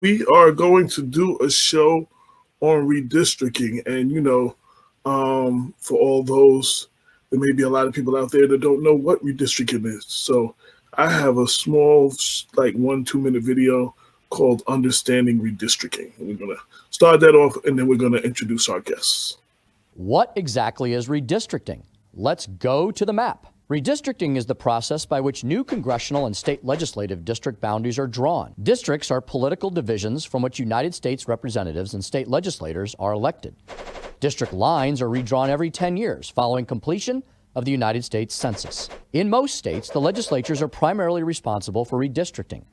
We are going to do a show on redistricting, and for all those, there may be a lot of people out there that don't know what redistricting is. So I have a small, like 1-2 minute video called "Understanding Redistricting." And we're gonna start that off, and then we're gonna introduce our guests. What exactly is redistricting? Let's go to the map. Redistricting is the process by which new congressional and state legislative district boundaries are drawn. Districts are political divisions from which United States representatives and state legislators are elected. District lines are redrawn every 10 years following completion of the United States Census. In most states, the legislatures are primarily responsible for redistricting.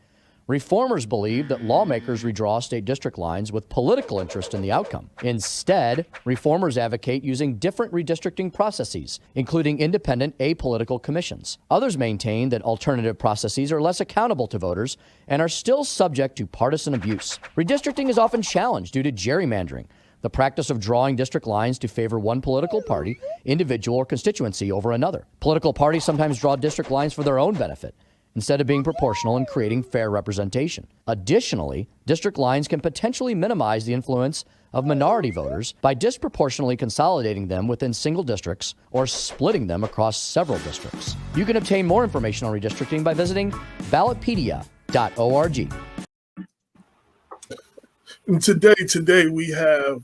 Reformers believe that lawmakers redraw state district lines with political interest in the outcome. Instead, reformers advocate using different redistricting processes, including independent apolitical commissions. Others maintain that alternative processes are less accountable to voters and are still subject to partisan abuse. Redistricting is often challenged due to gerrymandering, the practice of drawing district lines to favor one political party, individual, or constituency over another. Political parties sometimes draw district lines for their own benefit, instead of being proportional and creating fair representation. Additionally, district lines can potentially minimize the influence of minority voters by disproportionately consolidating them within single districts or splitting them across several districts. You can obtain more information on redistricting by visiting ballotpedia.org. And today we have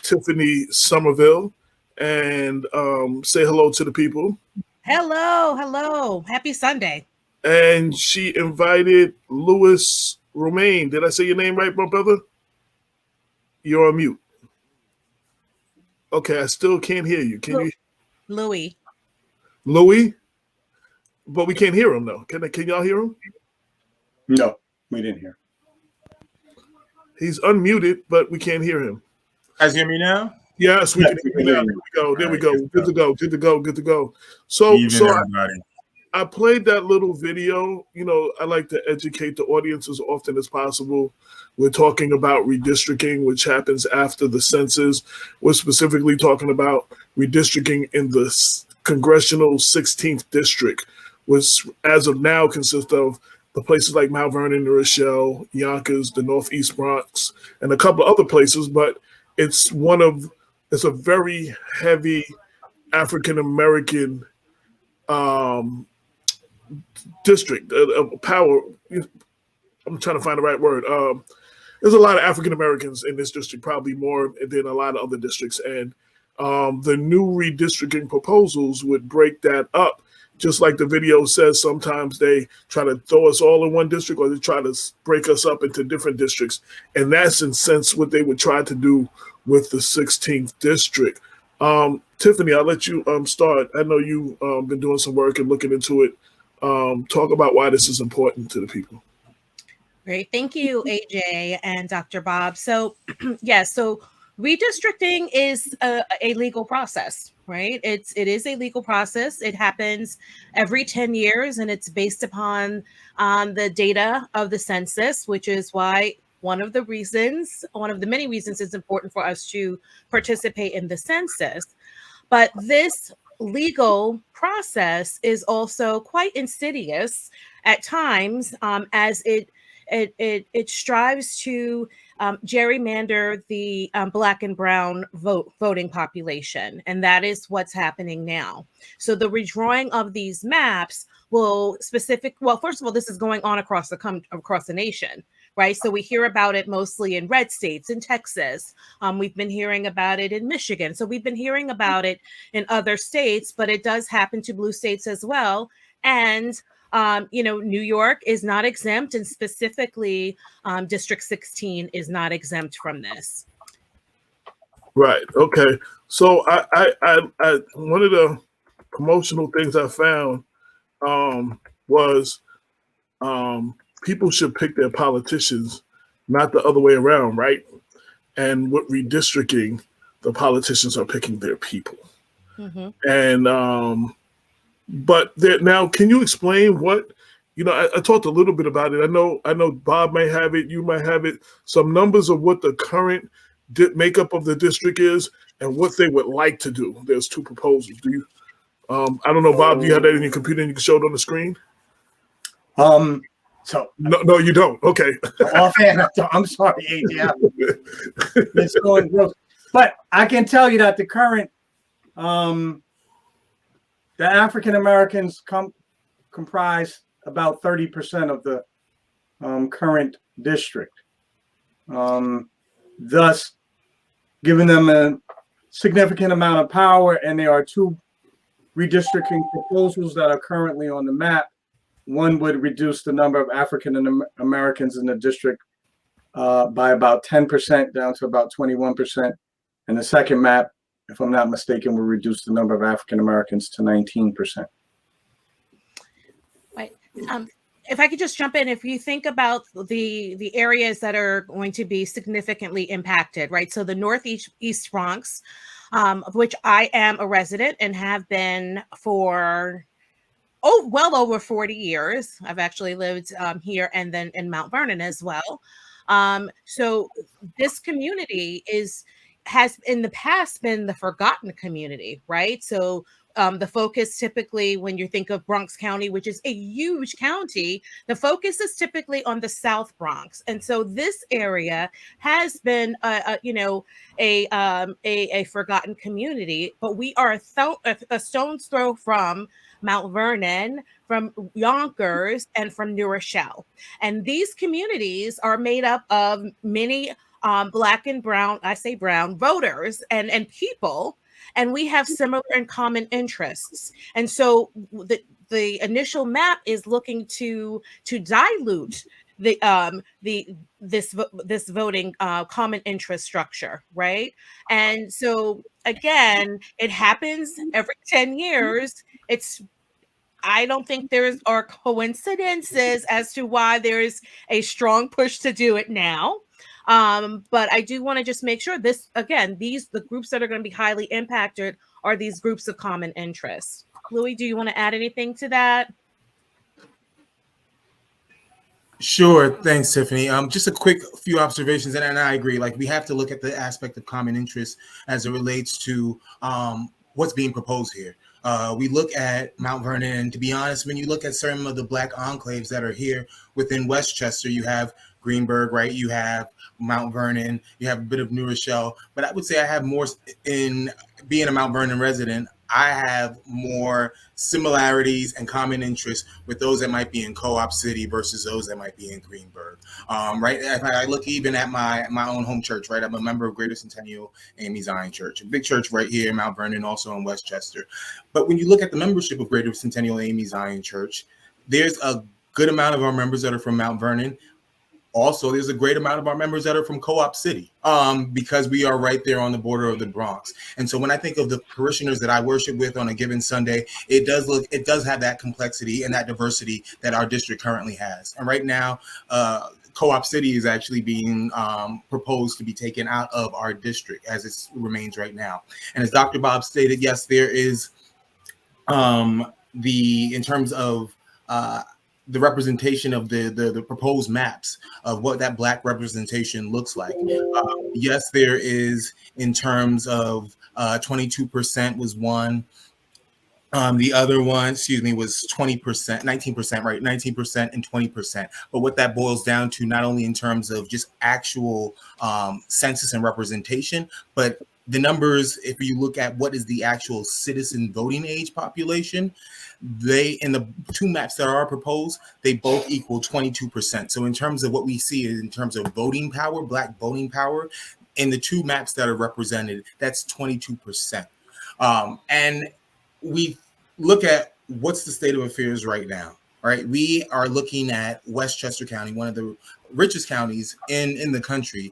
Tiffany Somerville, and say hello to the people. Hello. Happy Sunday. And she invited Louis Romaine. Did I say your name right, my brother? You're on mute. Okay, I still can't hear you. Can you? Louis. Louis? But we can't hear him, though. Can y'all hear him? No, we didn't hear. He's unmuted, but we can't hear him. Guys hear me now? Yes, we can hear you now. There we go. Good to go. So I played that little video. I like to educate the audience as often as possible. We're talking about redistricting, which happens after the census. We're specifically talking about redistricting in the congressional 16th district, which as of now consists of the places like Mount Vernon, New Rochelle, Yonkers, the Northeast Bronx, and a couple of other places, but it's a very heavy African-American district, power. I'm trying to find the right word. There's a lot of African-Americans in this district, probably more than a lot of other districts. And the new redistricting proposals would break that up. Just like the video says, sometimes they try to throw us all in one district, or they try to break us up into different districts. And that's in a sense what they would try to do with the 16th district. Tiffany, I'll let you start. I know you've been doing some work and looking into it. Talk about why this is important to the people. Great. Thank you, AJ and Dr. Bob. So, so redistricting is a legal process, right? It is a legal process. It happens every 10 years, and it's based upon the data of the census, which is why one of the many reasons it's important for us to participate in the census. But this legal process is also quite insidious at times, as it strives to gerrymander the Black and brown voting population, and that is what's happening now. So the redrawing of these maps first of all, this is going on across the nation, right? So we hear about it mostly in red states, in Texas. We've been hearing about it in Michigan. So we've been hearing about it in other states, but it does happen to blue states as well. And New York is not exempt, and specifically District 16 is not exempt from this. Right. Okay. So I one of the promotional things I found was people should pick their politicians, not the other way around, right? And with redistricting, the politicians are picking their people. Mm-hmm. And but now, can you explain what, I talked a little bit about it. I know Bob may have it, you might have it, some numbers of what the current makeup of the district is and what they would like to do. There's two proposals. Do you? I don't know, Bob, do you have that in your computer and you can show it on the screen? So No, you don't. Okay. offhand, I'm sorry, AJ. It's going gross. But I can tell you that the current, the African Americans comprise about 30% of the current district, thus giving them a significant amount of power. And there are two redistricting proposals that are currently on the map. One would reduce the number of African Americans in the district by about 10% down to about 21%. And the second map, if I'm not mistaken, will reduce the number of African Americans to 19%. Right. If I could just jump in, if you think about the areas that are going to be significantly impacted, right? So the Northeast East Bronx, of which I am a resident and have been for well over 40 years. I've actually lived here and then in Mount Vernon as well. So this community has in the past been the forgotten community, right? So the focus typically, when you think of Bronx County, which is a huge county, the focus is typically on the South Bronx, and so this area has been, a forgotten community. But we are a stone's throw from Mount Vernon, from Yonkers, and from New Rochelle, and these communities are made up of many Black and brown, I say brown, voters and people. And we have similar and common interests. And so the initial map is looking to dilute this voting common interest structure, right? And so again, it happens every 10 years. I don't think are coincidences as to why there's a strong push to do it now. But I do want to just make sure the groups that are going to be highly impacted are these groups of common interest. Louis, do you want to add anything to that? Sure. Thanks, Tiffany. Just a quick few observations, and I agree. Like, we have to look at the aspect of common interest as it relates to what's being proposed here. We look at Mount Vernon, and to be honest, when you look at some of the Black enclaves that are here within Westchester, you have Greenburgh, right? You have Mount Vernon, you have a bit of New Rochelle, but I would say I have more, in being a Mount Vernon resident, I have more similarities and common interests with those that might be in Co-op City versus those that might be in Greenburgh. Right? If I look even at my own home church, right? I'm a member of Greater Centennial AME Zion Church, a big church right here in Mount Vernon, also in Westchester. But when you look at the membership of Greater Centennial AME Zion Church, there's a good amount of our members that are from Mount Vernon. Also, there's a great amount of our members that are from Co-op City, because we are right there on the border of the Bronx. And so when I think of the parishioners that I worship with on a given Sunday, it does have that complexity and that diversity that our district currently has. And right now, Co-op City is actually being proposed to be taken out of our district as it remains right now. And as Dr. Bob stated, yes, there is in terms of the representation of the proposed maps of what that Black representation looks like. Yes, there is, in terms of 22% was one. The other one, was 20%, 19%, right? 19% and 20%. But what that boils down to, not only in terms of just actual census and representation, but the numbers, if you look at what is the actual citizen voting age population, in the two maps that are proposed, they both equal 22%. So in terms of what we see in terms of voting power, Black voting power, in the two maps that are represented, that's 22%. And we look at what's the state of affairs right now, right? We are looking at Westchester County, one of the richest counties in the country,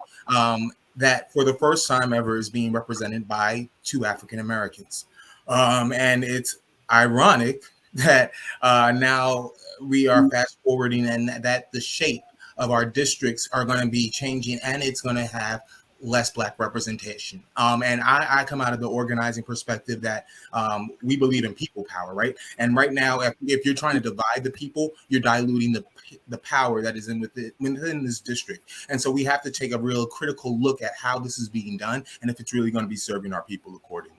that for the first time ever is being represented by two African Americans. And it's ironic that now we are fast forwarding, and that the shape of our districts are going to be changing, and it's going to have less Black representation. And I come out of the organizing perspective that we believe in people power, right? And right now, if you're trying to divide the people, you're diluting the power that is within this district. And so we have to take a real critical look at how this is being done, and if it's really going to be serving our people accordingly.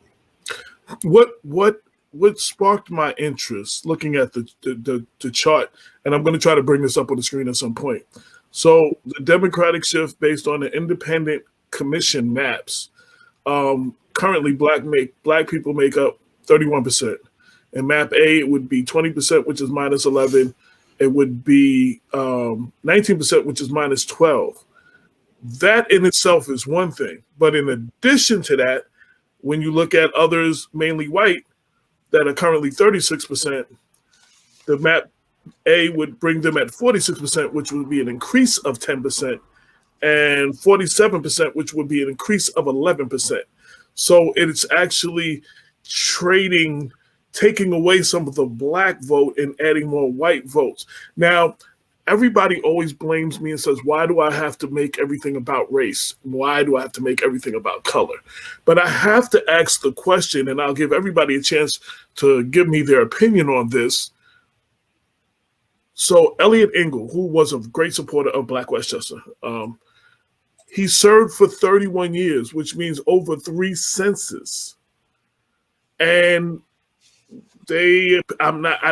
What what sparked my interest looking at the chart, and I'm going to try to bring this up on the screen at some point. So the democratic shift based on the independent commission maps. Currently, black people make up 31%. In map A, it would be 20%, which is minus 11. It would be 19%, which is minus 12. That in itself is one thing. But in addition to that, when you look at others, mainly white, that are currently 36%, the map A would bring them at 46%, which would be an increase of 10%, and 47%, which would be an increase of 11%. So it's actually taking away some of the black vote and adding more white votes. Now, everybody always blames me and says, why do I have to make everything about race? Why do I have to make everything about color? But I have to ask the question, and I'll give everybody a chance to give me their opinion on this. So Elliot Engel, who was a great supporter of Black Westchester, he served for 31 years, which means over 3 census. And I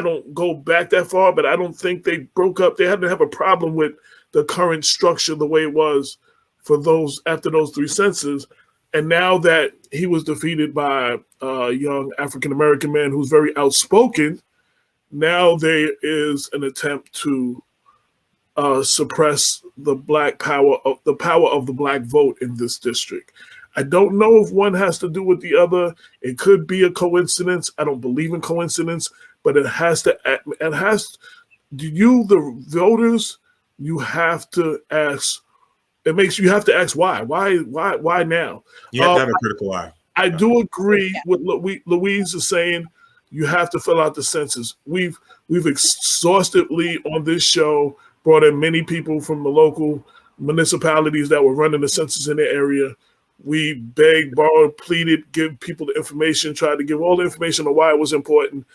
don't go back that far, but I don't think they broke up. They had to have a problem with the current structure the way it was for those after those 3 censuses. And now that he was defeated by a young African-American man who's very outspoken, now there is an attempt to suppress the power of the black vote in this district. I don't know if one has to do with the other. It could be a coincidence. I don't believe in coincidence, but it has to. The voters, you have to ask. You have to ask why. Why now? You have to have a critical eye. I do agree with Louise is saying. You have to fill out the census. We've exhaustively on this show brought in many people from the local municipalities that were running the census in their area. We begged, borrowed, pleaded, give people the information, tried to give all the information on why it was important.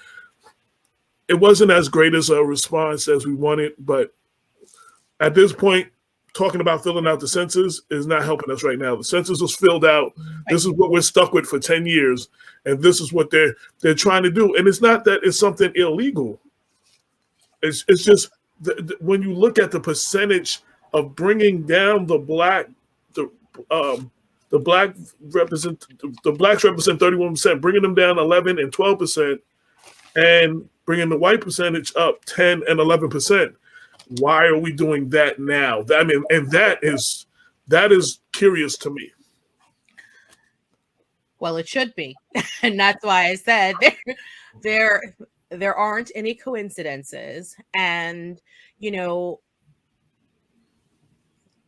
It wasn't as great as a response as we wanted, but at this point, talking about filling out the census is not helping us right now. The census was filled out. This is what we're stuck with for 10 years, and this is what they're trying to do. And it's not that it's something illegal. It's just when you look at the percentage of bringing down the blacks represent 31%, bringing them down 11 and 12%, and bringing the white percentage up 10 and 11%. Why are we doing that now? I mean, and that is curious to me. Well, it should be, and that's why I said there aren't any coincidences, and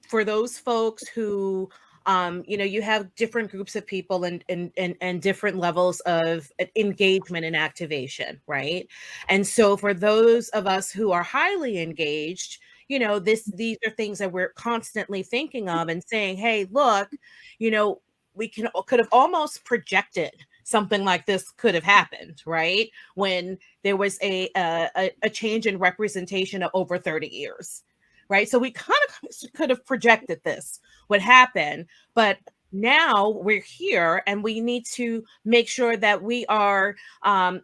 for those folks who you have different groups of people and different levels of engagement and activation, right? And so for those of us who are highly engaged, these are things that we're constantly thinking of and saying, hey, look, we could have almost projected something like this could have happened, right? When there was a change in representation of over 30 years. Right. So we kind of could have projected this would happen, but now we're here and we need to make sure that we are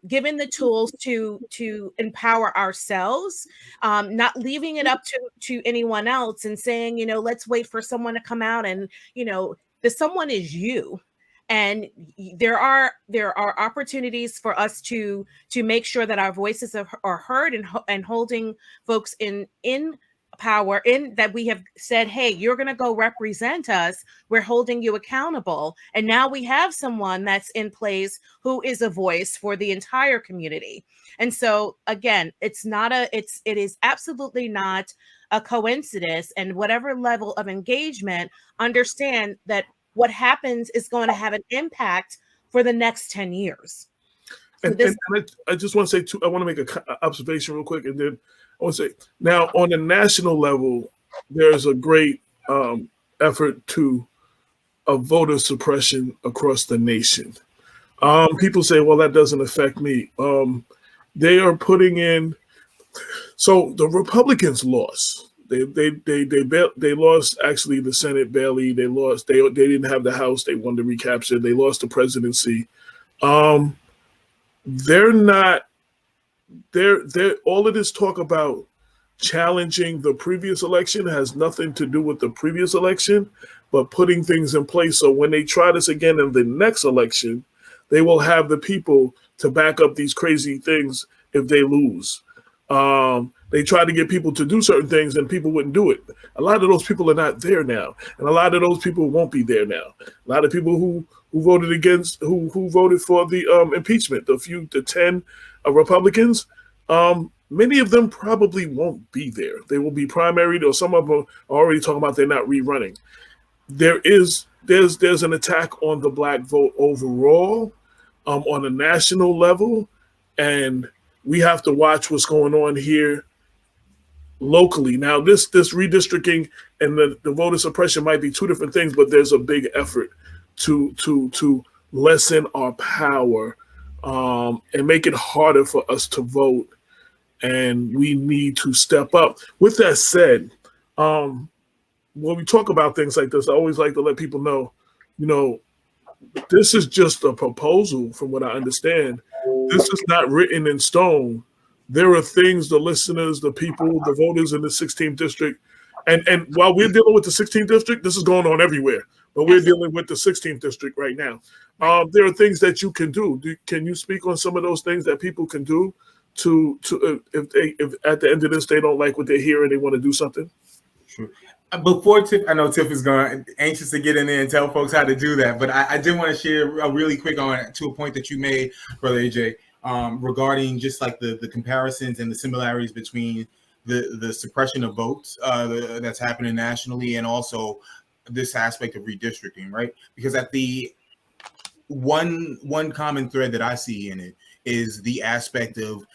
given the tools to empower ourselves, not leaving it up to anyone else and saying, let's wait for someone to come out and, the someone is you. And there are opportunities for us to make sure that our voices are heard and holding folks in power in that we have said, hey, you're going to go represent us. We're holding you accountable. And now we have someone that's in place who is a voice for the entire community. And so again, it is absolutely not a coincidence, and whatever level of engagement, understand that what happens is going to have an impact for the next 10 years. So and I just want to say I want to make an observation real quick, and then I want to say, now on a national level, there's a great effort of voter suppression across the nation. People say, well, that doesn't affect me. They are putting in, so the Republicans lost. They lost actually the Senate barely. They lost. They didn't have the House. They wanted to recapture. They lost the presidency. they're not. They're all of this talk about challenging the previous election has nothing to do with the previous election, but putting things in place so when they try this again in the next election, they will have the people to back up these crazy things if they lose. They try to get people to do certain things and people wouldn't do it. A lot of those people are not there now, and a lot of those people won't be there now. A lot of people who voted against, who voted for the impeachment, the 10 Republicans, many of them probably won't be there. They will be primaried, or some of them are already talking about they're not rerunning. There's an attack on the black vote overall, on a national level, and we have to watch what's going on here locally. Now, this redistricting and the voter suppression might be two different things, but there's a big effort to lessen our power and make it harder for us to vote. And we need to step up. With that said, when we talk about things like this, I always like to let people know, this is just a proposal from what I understand. This is not written in stone. There are things the listeners, the people, the voters in the 16th district, and while we're dealing with the 16th district, this is going on everywhere, but we're dealing with the 16th district right now. There are things that you can do. Can you speak on some of those things that people can do to if at the end of this they don't like what they hear and they want to do something? Sure. Before Tiff, I know Tiff is anxious to get in there and tell folks how to do that, but I did want to share a really quick to a point that you made, Brother AJ, regarding just like the comparisons and the similarities between the suppression of votes that's happening nationally and also this aspect of redistricting, right? Because at the one common thread that I see in it is the aspect of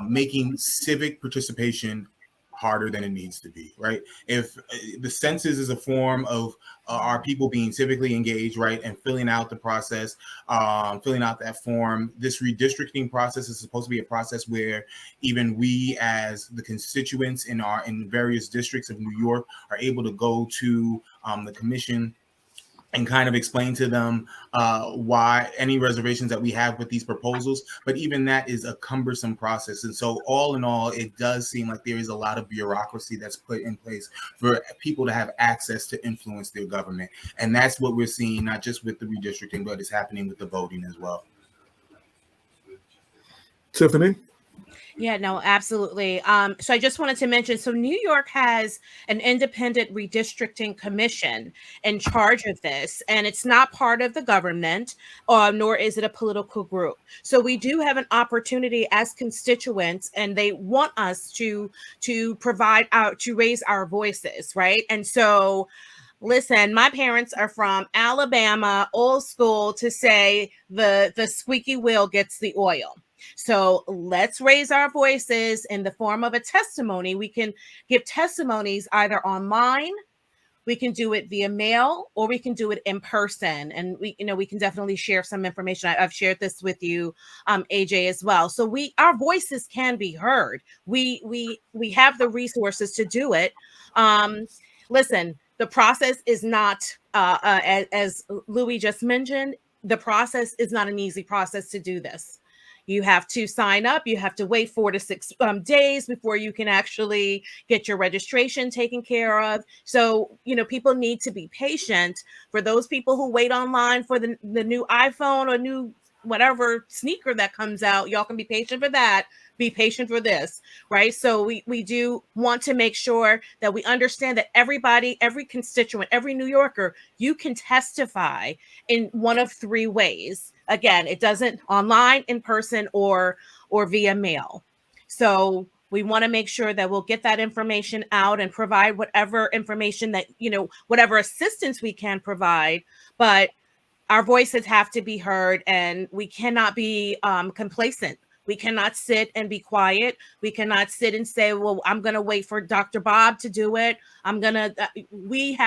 making civic participation harder than it needs to be, right? If the census is a form of our people being civically engaged, right, and filling out the process, filling out that form, this redistricting process is supposed to be a process where even we as the constituents in various districts of New York are able to go to the commission and kind of explain to them why any reservations that we have with these proposals. But even that is a cumbersome process. And so all in all, it does seem like there is a lot of bureaucracy that's put in place for people to have access to influence their government. And that's what we're seeing, not just with the redistricting, but it's happening with the voting as well. Tiffany? Yeah, no, absolutely. So I just wanted to mention, so New York has an independent redistricting commission in charge of this, and it's not part of the government, nor is it a political group. So we do have an opportunity as constituents, and they want us to raise our voices, right? And so listen, my parents are from Alabama, old school, to say the squeaky wheel gets the oil. So let's raise our voices in the form of a testimony. We can give testimonies either online, we can do it via mail, or we can do it in person. And we can definitely share some information. I've shared this with you, AJ, as well. So our voices can be heard. We have the resources to do it. Listen, the process is not, as Louis just mentioned, the process is not an easy process to do this. You have to sign up. You have to wait 4 to 6 days before you can actually get your registration taken care of. So, people need to be patient. For those people who wait online for the new iPhone or new whatever sneaker that comes out, y'all can be patient for that. Be patient for this, right? So we do want to make sure that we understand that everybody, every constituent, every New Yorker, you can testify in one of 3 ways. Again, it doesn't online, in person, or via mail. So we want to make sure that we'll get that information out and provide whatever information that, whatever assistance we can provide. But our voices have to be heard, and we cannot be complacent. We cannot sit and be quiet. We cannot sit and say, well, I'm going to wait for Dr. Bob to do it. We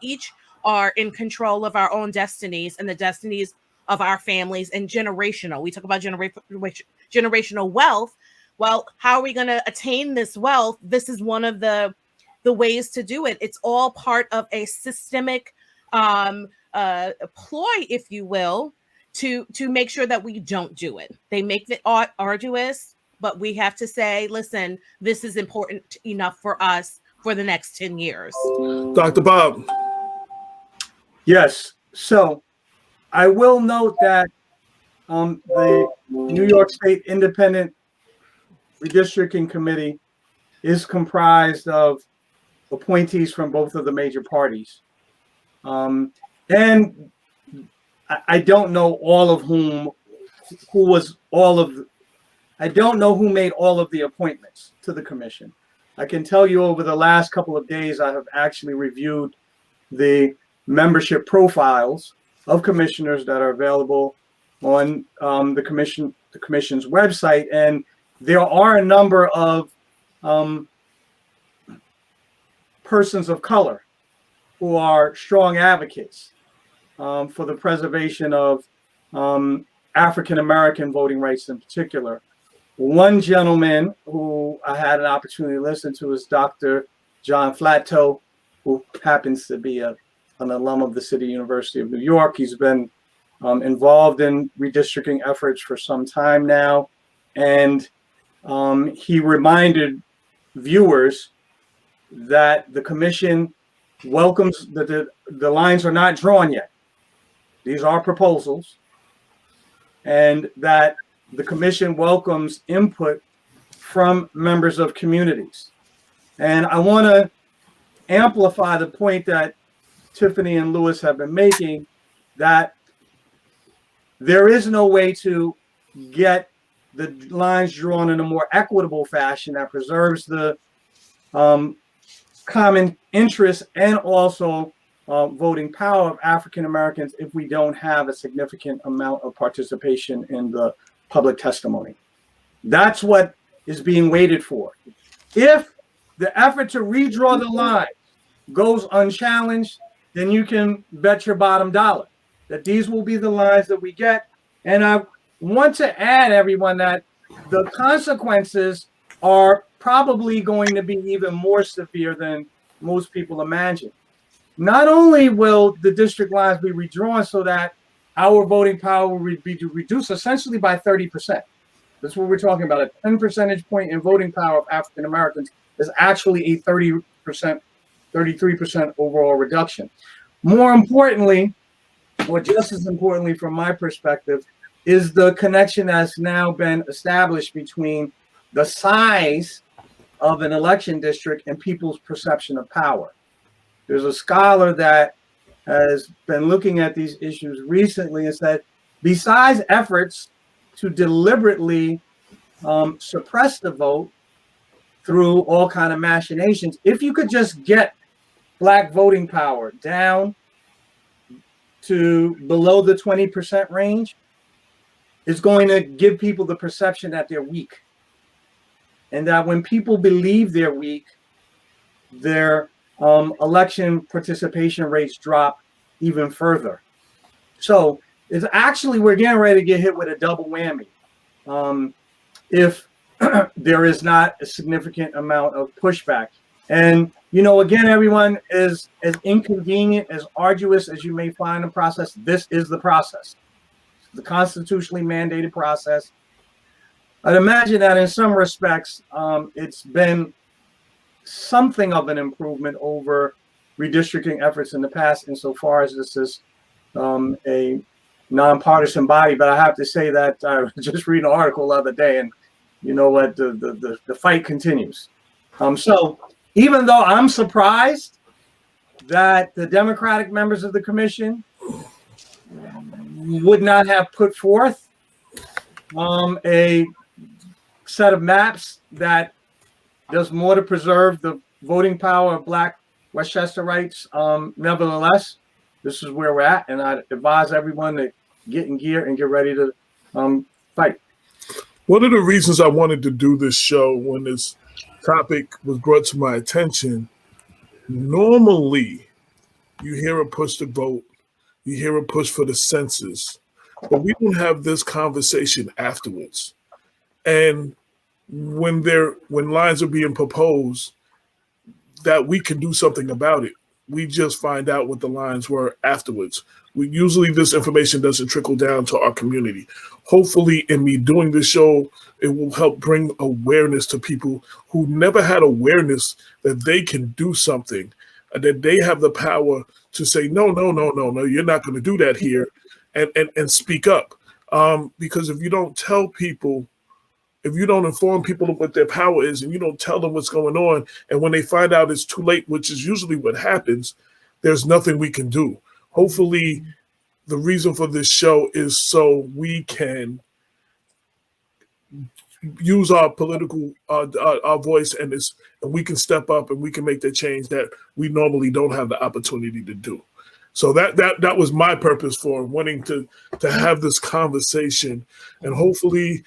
each are in control of our own destinies and the destinies of our families, and generational. We talk about generational wealth. Well, how are we going to attain this wealth? This is one of the ways to do it. It's all part of a systemic ploy, if you will, to make sure that we don't do it. They make it arduous, but we have to say, listen, this is important enough for us for the next 10 years. Dr. Bob. Yes. So I will note that the New York State Independent Redistricting Committee is comprised of appointees from both of the major parties. And I don't know all of I don't know who made all of the appointments to the commission. I can tell you over the last couple of days, I have actually reviewed the membership profiles of commissioners that are available on the commission's website, and there are a number of persons of color who are strong advocates for the preservation of African American voting rights in particular. One gentleman who I had an opportunity to listen to is Dr. John Flattoe, who happens to be an alum of the City University of New York. He's been involved in redistricting efforts for some time now, and he reminded viewers that the commission welcomes that the lines are not drawn yet. These are proposals, and that the commission welcomes input from members of communities. And I want to amplify the point that Tiffany and Lewis have been making, that there is no way to get the lines drawn in a more equitable fashion that preserves the common interest and also voting power of African Americans if we don't have a significant amount of participation in the public testimony. That's what is being waited for. If the effort to redraw the line goes unchallenged, then you can bet your bottom dollar that these will be the lines that we get. And I want to add, everyone, that the consequences are probably going to be even more severe than most people imagine. Not only will the district lines be redrawn so that our voting power will be reduced essentially by 30%. That's what we're talking about. A 10 percentage point in voting power of African Americans is actually a 30%, 33% overall reduction. More importantly, or just as importantly from my perspective, is the connection that's now been established between the size of an election district and people's perception of power. There's a scholar that has been looking at these issues recently and said, besides efforts to deliberately suppress the vote through all kind of machinations, if you could just get Black voting power down to below the 20% range, it's going to give people the perception that they're weak. And that when people believe they're weak, their election participation rates drop even further. So it's actually, we're getting ready to get hit with a double whammy if there is not a significant amount of pushback. And, you know, again, everyone, is as inconvenient, as arduous as you may find the process, this is the process, the constitutionally mandated process. I'd imagine that in some respects, it's been something of an improvement over redistricting efforts in the past, insofar as this is a nonpartisan body. But I have to say that I was just reading an article the other day, and you know what, the fight continues. So even though I'm surprised that the Democratic members of the commission would not have put forth a set of maps that does more to preserve the voting power of Black Westchesterites, nevertheless, this is where we're at, and I advise everyone to get in gear and get ready to fight. One of the reasons I wanted to do this show when this topic was brought to my attention, normally you hear a push to vote, you hear a push for the census, but we don't have this conversation afterwards. And when lines are being proposed, that we can do something about it. we just find out what the lines were afterwards. Usually this information doesn't trickle down to our community. Hopefully, in me doing this show, it will help bring awareness to people who never had awareness that they can do something, that they have the power to say, no, you're not going to do that here, and speak up. Because if you don't tell people, if you don't inform people of what their power is, and you don't tell them what's going on, and when they find out it's too late, which is usually what happens, there's nothing we can do. Hopefully, the reason for this show is so we can use our political our voice, and we can step up and we can make the change that we normally don't have the opportunity to do. So that was my purpose for wanting to have this conversation, and hopefully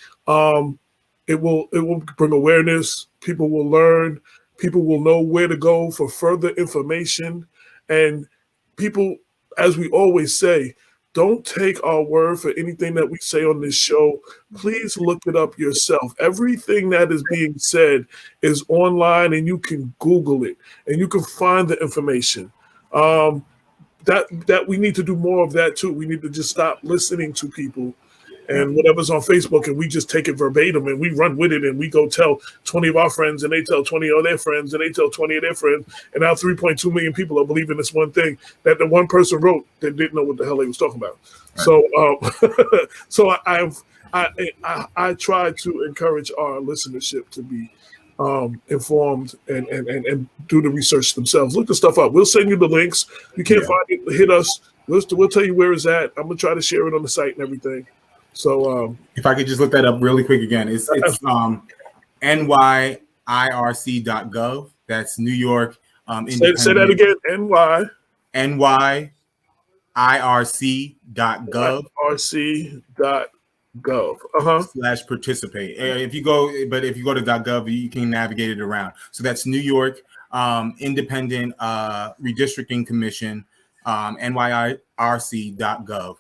it will bring awareness. People will learn. People will know where to go for further information, and people, as we always say, don't take our word for anything that we say on this show. Please look it up yourself. Everything that is being said is online, and you can Google it, and you can find the information. That we need to do more of that too. We need to just stop listening to people and whatever's on Facebook, and we just take it verbatim and we run with it, and we go tell 20 of our friends, and they tell 20 of their friends, and they tell 20 of their friends, and now 3.2 million people are believing this one thing that the one person wrote that didn't know what the hell they was talking about. Right. So I try to encourage our listenership to be informed and do the research themselves. Look the stuff up. We'll send you the links. You can't find it, hit us. We'll tell you where it's at. I'm gonna try to share it on the site and everything. So if I could just look that up really quick again, it's nyirc.gov. That's New York. Say that again. nyirc.gov. RC.gov. / participate. If you go to .gov, you can navigate it around. So that's New York Independent Redistricting Commission. nyirc.gov.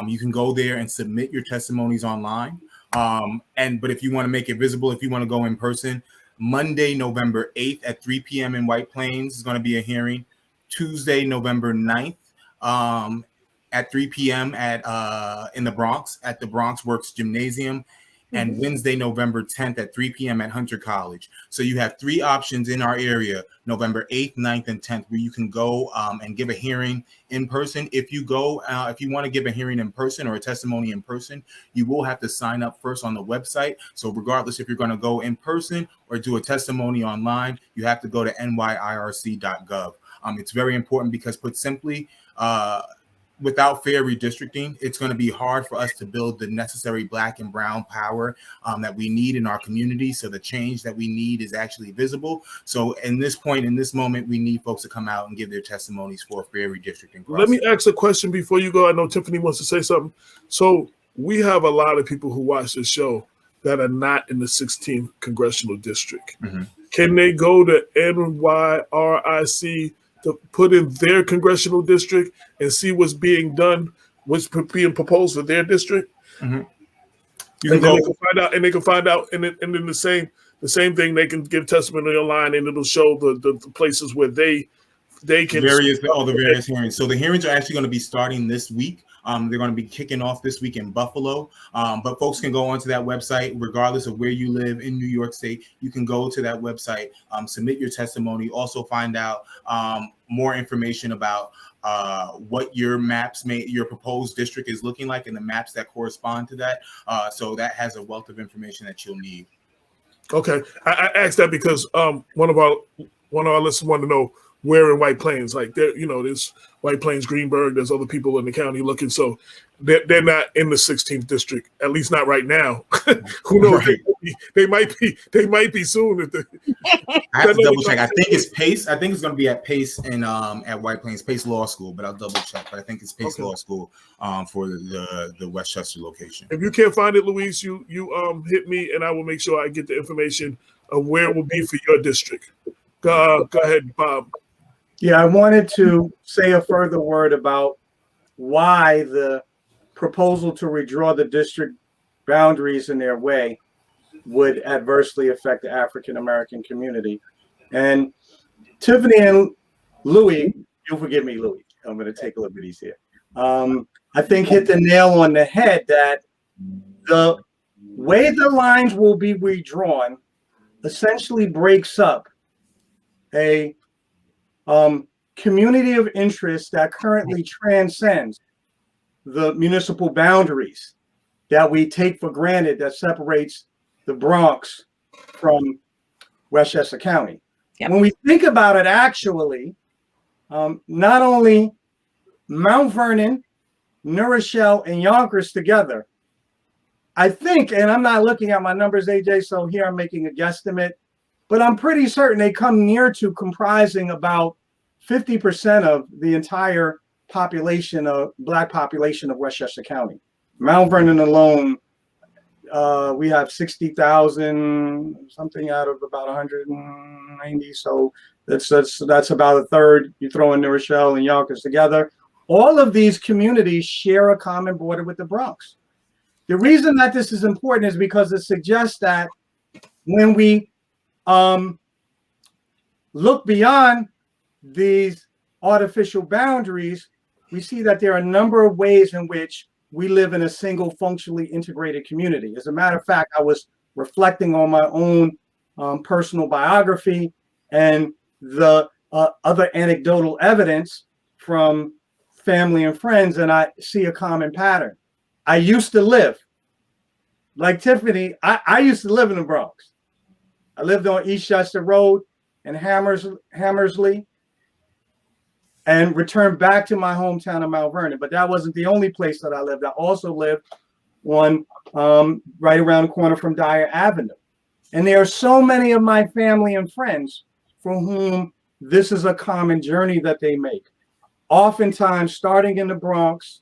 You can go there and submit your testimonies online. But if you want to make it visible, if you want to go in person, Monday, November 8th at 3 p.m. in White Plains is going to be a hearing. Tuesday, November 9th at 3 p.m. in the Bronx at the Bronx Works Gymnasium. And Wednesday, November 10th at 3 p.m. at Hunter College. So you have 3 options in our area, November 8th, 9th, and 10th, where you can go and give a hearing in person. If you want to give a hearing in person or a testimony in person, you will have to sign up first on the website. So regardless if you're going to go in person or do a testimony online, you have to go to nyirc.gov. It's very important because, put simply, without fair redistricting, it's going to be hard for us to build the necessary Black and brown power that we need in our community. So the change that we need is actually visible. So in this moment, we need folks to come out and give their testimonies for a fair redistricting process. Let me ask a question before you go. I know Tiffany wants to say something. So we have a lot of people who watch this show that are not in the 16th congressional district. Mm-hmm. Can they go to NYRIC to put in their congressional district and see what's being done, what's being proposed for their district? Mm-hmm. They can find out, and then the same thing. They can give testimony online, and it'll show the places where they can all the various hearings. So the hearings are actually going to be starting this week. They're going to be kicking off this week in Buffalo, but folks can go onto that website regardless of where you live in New York State. You can go to that website, submit your testimony, also find out more information about what your proposed district is looking like and the maps that correspond to that. So that has a wealth of information that you'll need. Okay, I asked that because one of our listeners wanted to know where in White Plains, like there's White Plains, Greenburgh, there's other people in the county looking, so they're not in the 16th district, at least not right now. Who knows? Right. They might be soon. I have to double check. I think it's Pace. I think it's going to be at Pace and at White Plains, Pace Law School, but I'll double check. But I think it's Pace Law School for the Westchester location. If you can't find it, Luis, you hit me and I will make sure I get the information of where it will be for your district. Go ahead, Bob. Yeah, I wanted to say a further word about why the proposal to redraw the district boundaries in their way would adversely affect the African American community. And Tiffany and Louis You'll forgive me, Louis. I'm going to take liberties here. I think hit the nail on the head that the way the lines will be redrawn essentially breaks up a community of interest that currently transcends the municipal boundaries that we take for granted that separates the Bronx from Westchester County. Yep. When we think about it, actually, not only Mount Vernon, New Rochelle, and Yonkers together, I think, and I'm not looking at my numbers, AJ, so here I'm making a guesstimate, but I'm pretty certain they come near to comprising about 50% of the entire population of Black population of Westchester County. Mount Vernon alone, we have 60,000 something out of about 190. So that's about a third. You throw in New Rochelle and Yonkers together. All of these communities share a common border with the Bronx. The reason that this is important is because it suggests that when we look beyond these artificial boundaries, we see that there are a number of ways in which we live in a single functionally integrated community. As a matter of fact, I was reflecting on my own personal biography and the other anecdotal evidence from family and friends, and I see a common pattern. I used to live, like Tiffany, I used to live in the Bronx. I lived on Eastchester Road and Hammersley, and returned back to my hometown of Mount Vernon. But that wasn't the only place that I lived. I also lived on right around the corner from Dyer Avenue. And there are so many of my family and friends for whom this is a common journey that they make. Oftentimes starting in the Bronx,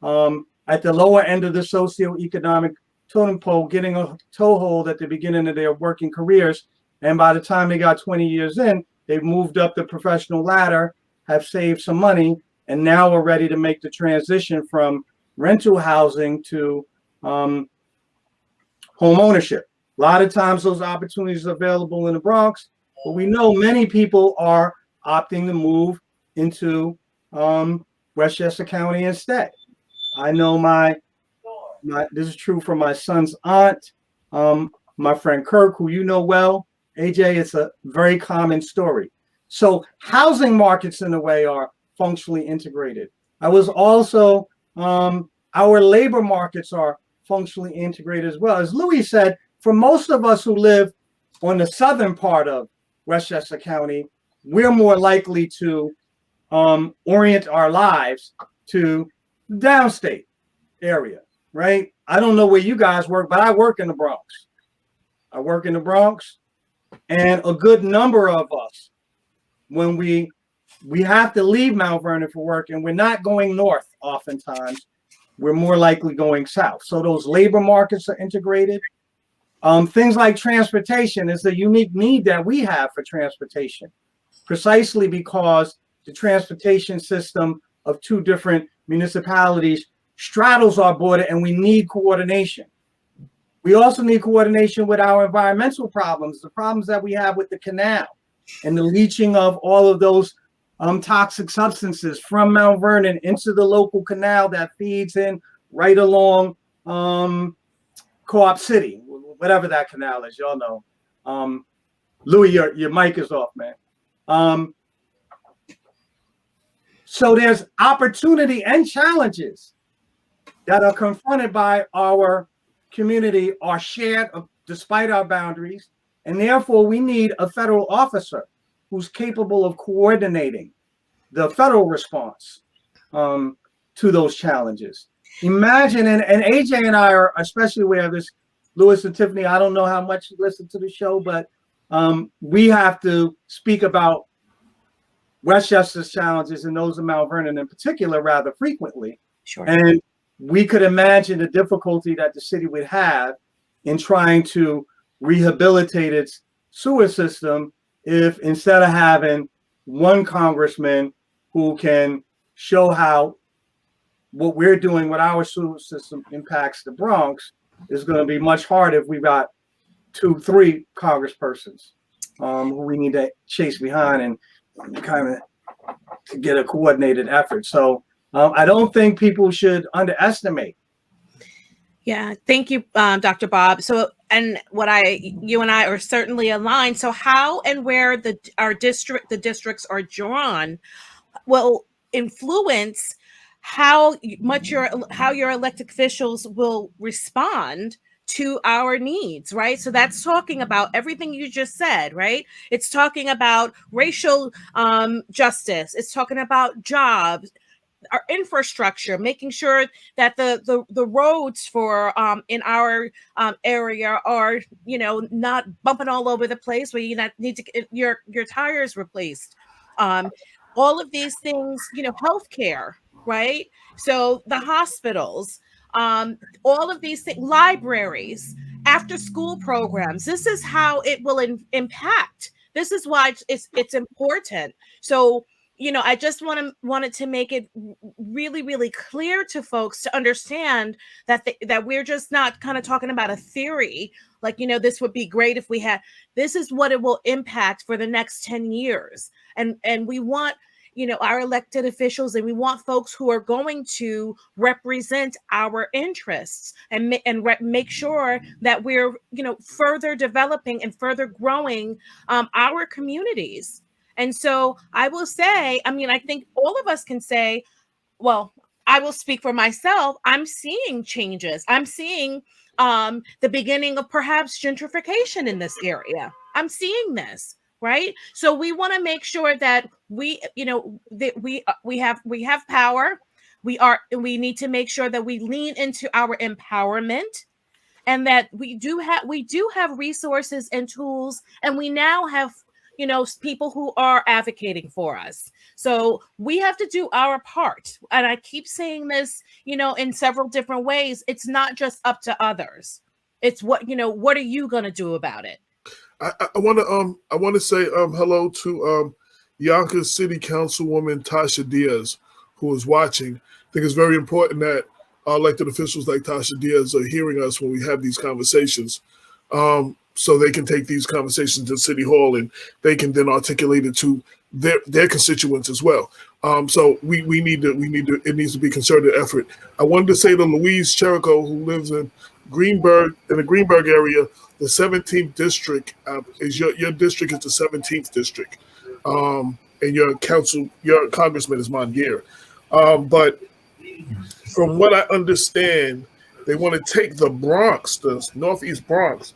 at the lower end of the socioeconomic totem pole, getting a toehold at the beginning of their working careers. And by the time they got 20 years in, they've moved up the professional ladder, have saved some money, and now we're ready to make the transition from rental housing to home ownership. A lot of times those opportunities are available in the Bronx, but we know many people are opting to move into Westchester County instead. I know this is true for my son's aunt, my friend Kirk, who you know well. AJ, it's a very common story. So housing markets in a way are functionally integrated. I was also, our labor markets are functionally integrated as well. As Louis said, for most of us who live on the southern part of Westchester County, we're more likely to orient our lives to the downstate area, right? I don't know where you guys work, but I work in the Bronx. I work in the Bronx, and a good number of us, when we have to leave Mount Vernon for work and we're not going north oftentimes, we're more likely going south. So those labor markets are integrated. Things like transportation is a unique need that we have for transportation, precisely because the transportation system of two different municipalities straddles our border, and we need coordination. We also need coordination with our environmental problems, the problems that we have with the canal and the leaching of all of those toxic substances from Mount Vernon into the local canal that feeds in right along Co-op City, whatever that canal is, y'all know. Louis, your mic is off, man. So there's opportunity and challenges that are confronted by our community, are shared despite our boundaries, and therefore we need a federal officer who's capable of coordinating the federal response to those challenges. Imagine, and AJ and I are especially aware of this, Louis and Tiffany, I don't know how much you listen to the show, but we have to speak about Westchester's challenges and those of Mount Vernon in particular rather frequently. Sure. And we could imagine the difficulty that the city would have in trying to rehabilitate its sewer system if instead of having one congressman who can show how what we're doing with our sewer system impacts the Bronx, is going to be much harder if we've got 2-3 congresspersons who we need to chase behind and kind of to get a coordinated effort. So I don't think people should underestimate. Yeah, thank you, Dr. Bob. So, and you and I are certainly aligned. So, how and where the districts are drawn will influence how your elected officials will respond to our needs, right? So that's talking about everything you just said, right? It's talking about racial justice. It's talking about jobs, our infrastructure, making sure that the roads for in our area are, you know, not bumping all over the place where you not need to get your tires replaced. Um, all of these things, you know, healthcare, right? So the hospitals, all of these things, libraries, after school programs. This is how it will impact. This is why it's important. So, you know, I just wanted to make it really, really clear to folks to understand that that we're just not kind of talking about a theory, like, you know, this would be great if we had. This is what it will impact for the next 10 years, and we want, you know, our elected officials, and we want folks who are going to represent our interests and make sure that we're, you know, further developing and further growing our communities. And so I will say, I mean, I think all of us can say, well, I will speak for myself. I'm seeing changes. I'm seeing the beginning of perhaps gentrification in this area. I'm seeing this, right? So we want to make sure that we, you know, that we have power. We need to make sure that we lean into our empowerment, and that we do have resources and tools, and we now have, you know, people who are advocating for us. So we have to do our part, and I keep saying this, you know, in several different ways. It's not just up to others. It's what, you know, what are you going to do about it? I want to say hello to Yonkers City Councilwoman Tasha Diaz, who is watching. I think it's very important that elected officials like Tasha Diaz are hearing us when we have these conversations, so they can take these conversations to City Hall and they can then articulate it to their constituents as well. So we need to it needs to be concerted effort. I wanted to say to Louise Cherico, who lives in the Greenberg area, the 17th district is your district is the 17th district, and your congressman is Mondier. But from what I understand, they want to take the Bronx, the Northeast Bronx,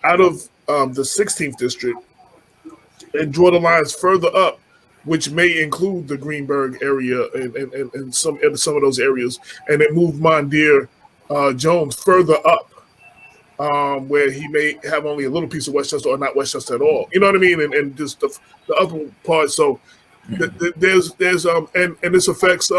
out of the 16th district and draw the lines further up, which may include the Greenberg area and some of those areas, and then move Mondier Jones further up, where he may have only a little piece of Westchester or not Westchester at all. You know what I mean? And just the other part. So there's and this affects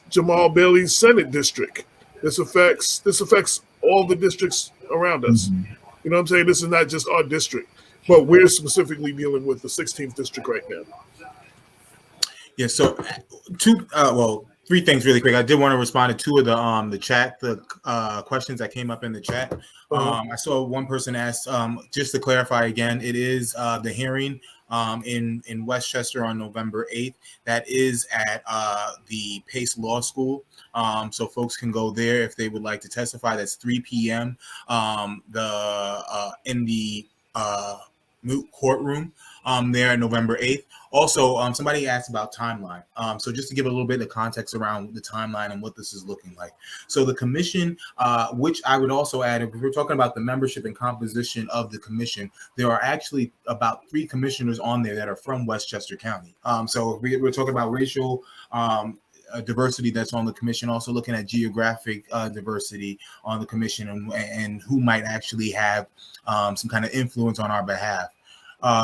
Jamal Bailey's Senate district. This affects all the districts around us. Mm-hmm. You know what I'm saying? This is not just our district, but we're specifically dealing with the 16th district right now. Yeah. So three things really quick. I did want to respond to two of the questions that came up in the chat. I saw one person asked, just to clarify again, it is the hearing in Westchester on November 8th. That is at the Pace Law School. So folks can go there if they would like to testify. That's 3 p.m. In the moot courtroom there November 8th. Also, somebody asked about timeline. So just to give a little bit of context around the timeline and what this is looking like. So the commission, which I would also add, if we're talking about the membership and composition of the commission, there are actually about 3 commissioners on there that are from Westchester County. So we're talking about racial diversity that's on the commission, also looking at geographic diversity on the commission, and who might actually have some kind of influence on our behalf.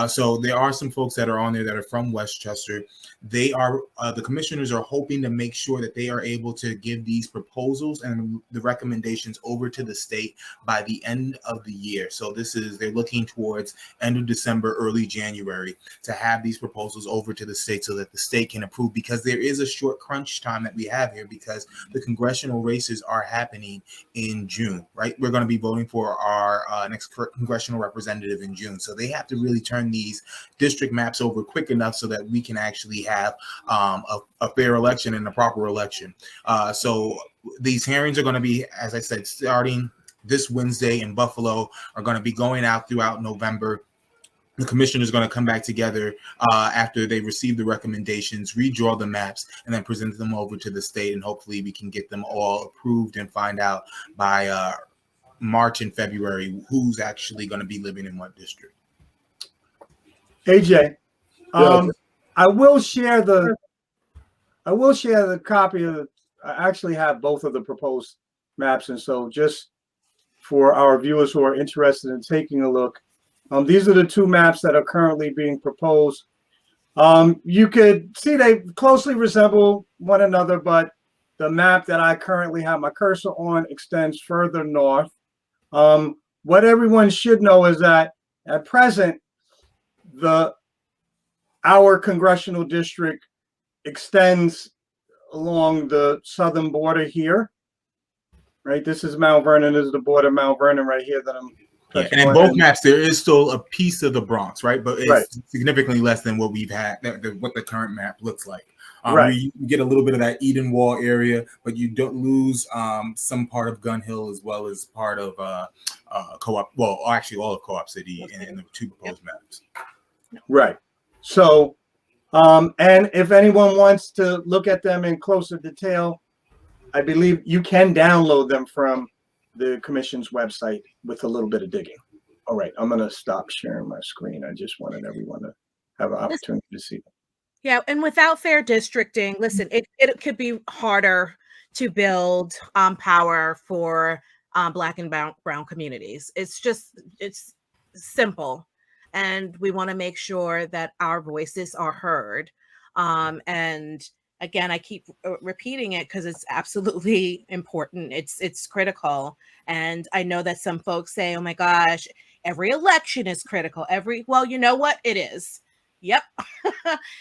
So there are some folks that are on there that are from Westchester. They are the commissioners are hoping to make sure that they are able to give these proposals and the recommendations over to the state by the end of the year. So they're looking towards end of December, early January to have these proposals over to the state so that the state can approve, because there is a short crunch time that we have here because the congressional races are happening in June, right? We're going to be voting for our next congressional representative in June. So they have to really turn these district maps over quick enough so that we can actually have a fair election and a proper election. So these hearings are going to be, as I said, starting this Wednesday in Buffalo, are going to be going out throughout November. The commission is going to come back together after they receive the recommendations, redraw the maps, and then present them over to the state. And hopefully we can get them all approved and find out by March and February who's actually going to be living in what district. AJ, Yeah. I will share the copy of. I actually have both of the proposed maps, and so just for our viewers who are interested in taking a look, these are the two maps that are currently being proposed. You could see they closely resemble one another, but the map that I currently have my cursor on extends further north. What everyone should know is that at present, our congressional district extends along the southern border here. Right, this is Mount Vernon. This is the border of Mount Vernon right here that I'm touching and in on. both maps, there is still a piece of the Bronx, right? But it's Right. significantly less than what we've had, what the current map looks like. Right. You get a little bit of that Eden Wall area, but you don't lose some part of Gun Hill as well as part of Co-op. Well, actually, all of Co-op City in the two proposed maps. Right. So, and if anyone wants to look at them in closer detail, I believe you can download them from the commission's website with a little bit of digging. All right, I'm going to stop sharing my screen. I just wanted everyone to have an opportunity to see them. Yeah, and without fair districting, listen, it could be harder to build power for Black and brown communities. It's simple, and we want to make sure that our voices are heard. And again, I keep repeating it because it's absolutely important. It's critical. And I know that some folks say, oh my gosh, every election is critical. Well, you know what? It is. Yep,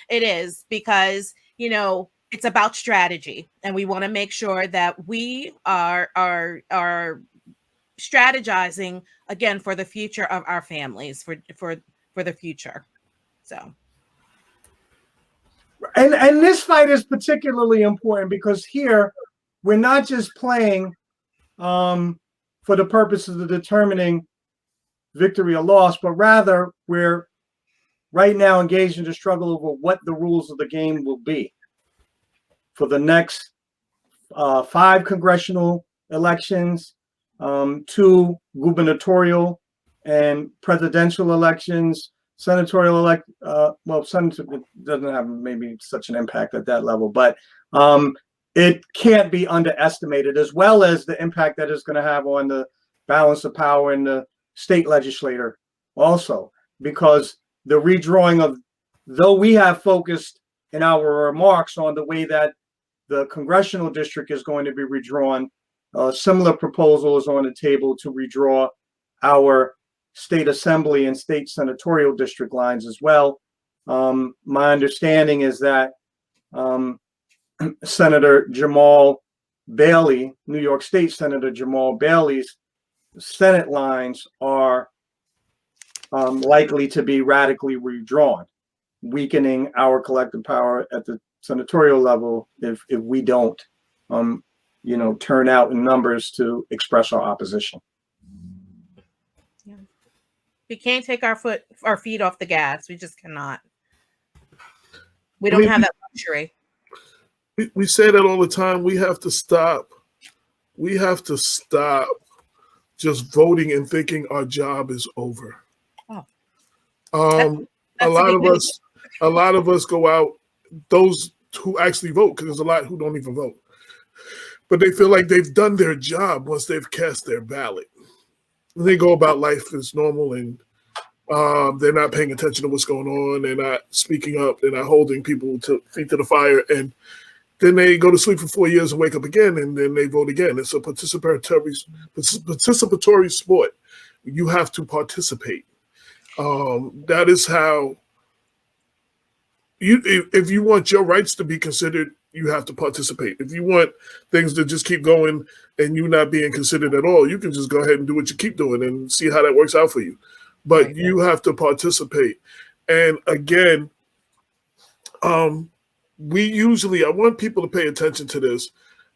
it is, because, it's about strategy, and we want to make sure that we are strategizing again for the future of our families, for the future. So. And this fight is particularly important because here we're not just playing for the purposes of determining victory or loss, but rather we're right now engaged in the struggle over what the rules of the game will be for the next 5 congressional elections, 2 gubernatorial and presidential elections. Senatorial senator doesn't have maybe such an impact at that level, but it can't be underestimated, as well as the impact that it's going to have on the balance of power in the state legislature also, because the redrawing of, though we have focused in our remarks on the way that the congressional district is going to be redrawn, similar proposals on the table to redraw our state assembly and state senatorial district lines as well. My understanding is that Senator Jamal Bailey, New York State Senator Jamal Bailey's Senate lines are likely to be radically redrawn, weakening our collective power at the senatorial level if we don't, turn out in numbers to express our opposition. We can't take our feet off the gas. We just cannot. We don't have that luxury. We say that all the time. We have to stop. We have to stop just voting and thinking our job is over. Oh. A lot of us go out, those who actually vote, because there's a lot who don't even vote. But they feel like they've done their job once they've cast their ballot. They go about life as normal, and they're not paying attention to what's going on. They're not speaking up. They're not holding people feet to the fire. And then they go to sleep for 4 years and wake up again, and then they vote again. It's a participatory sport. You have to participate. That is how if you want your rights to be considered, you have to participate. If you want things to just keep going, and you not being considered at all, you can just go ahead and do what you keep doing and see how that works out for you. but Right. you have to participate. And again, we usually, I want people to pay attention to this,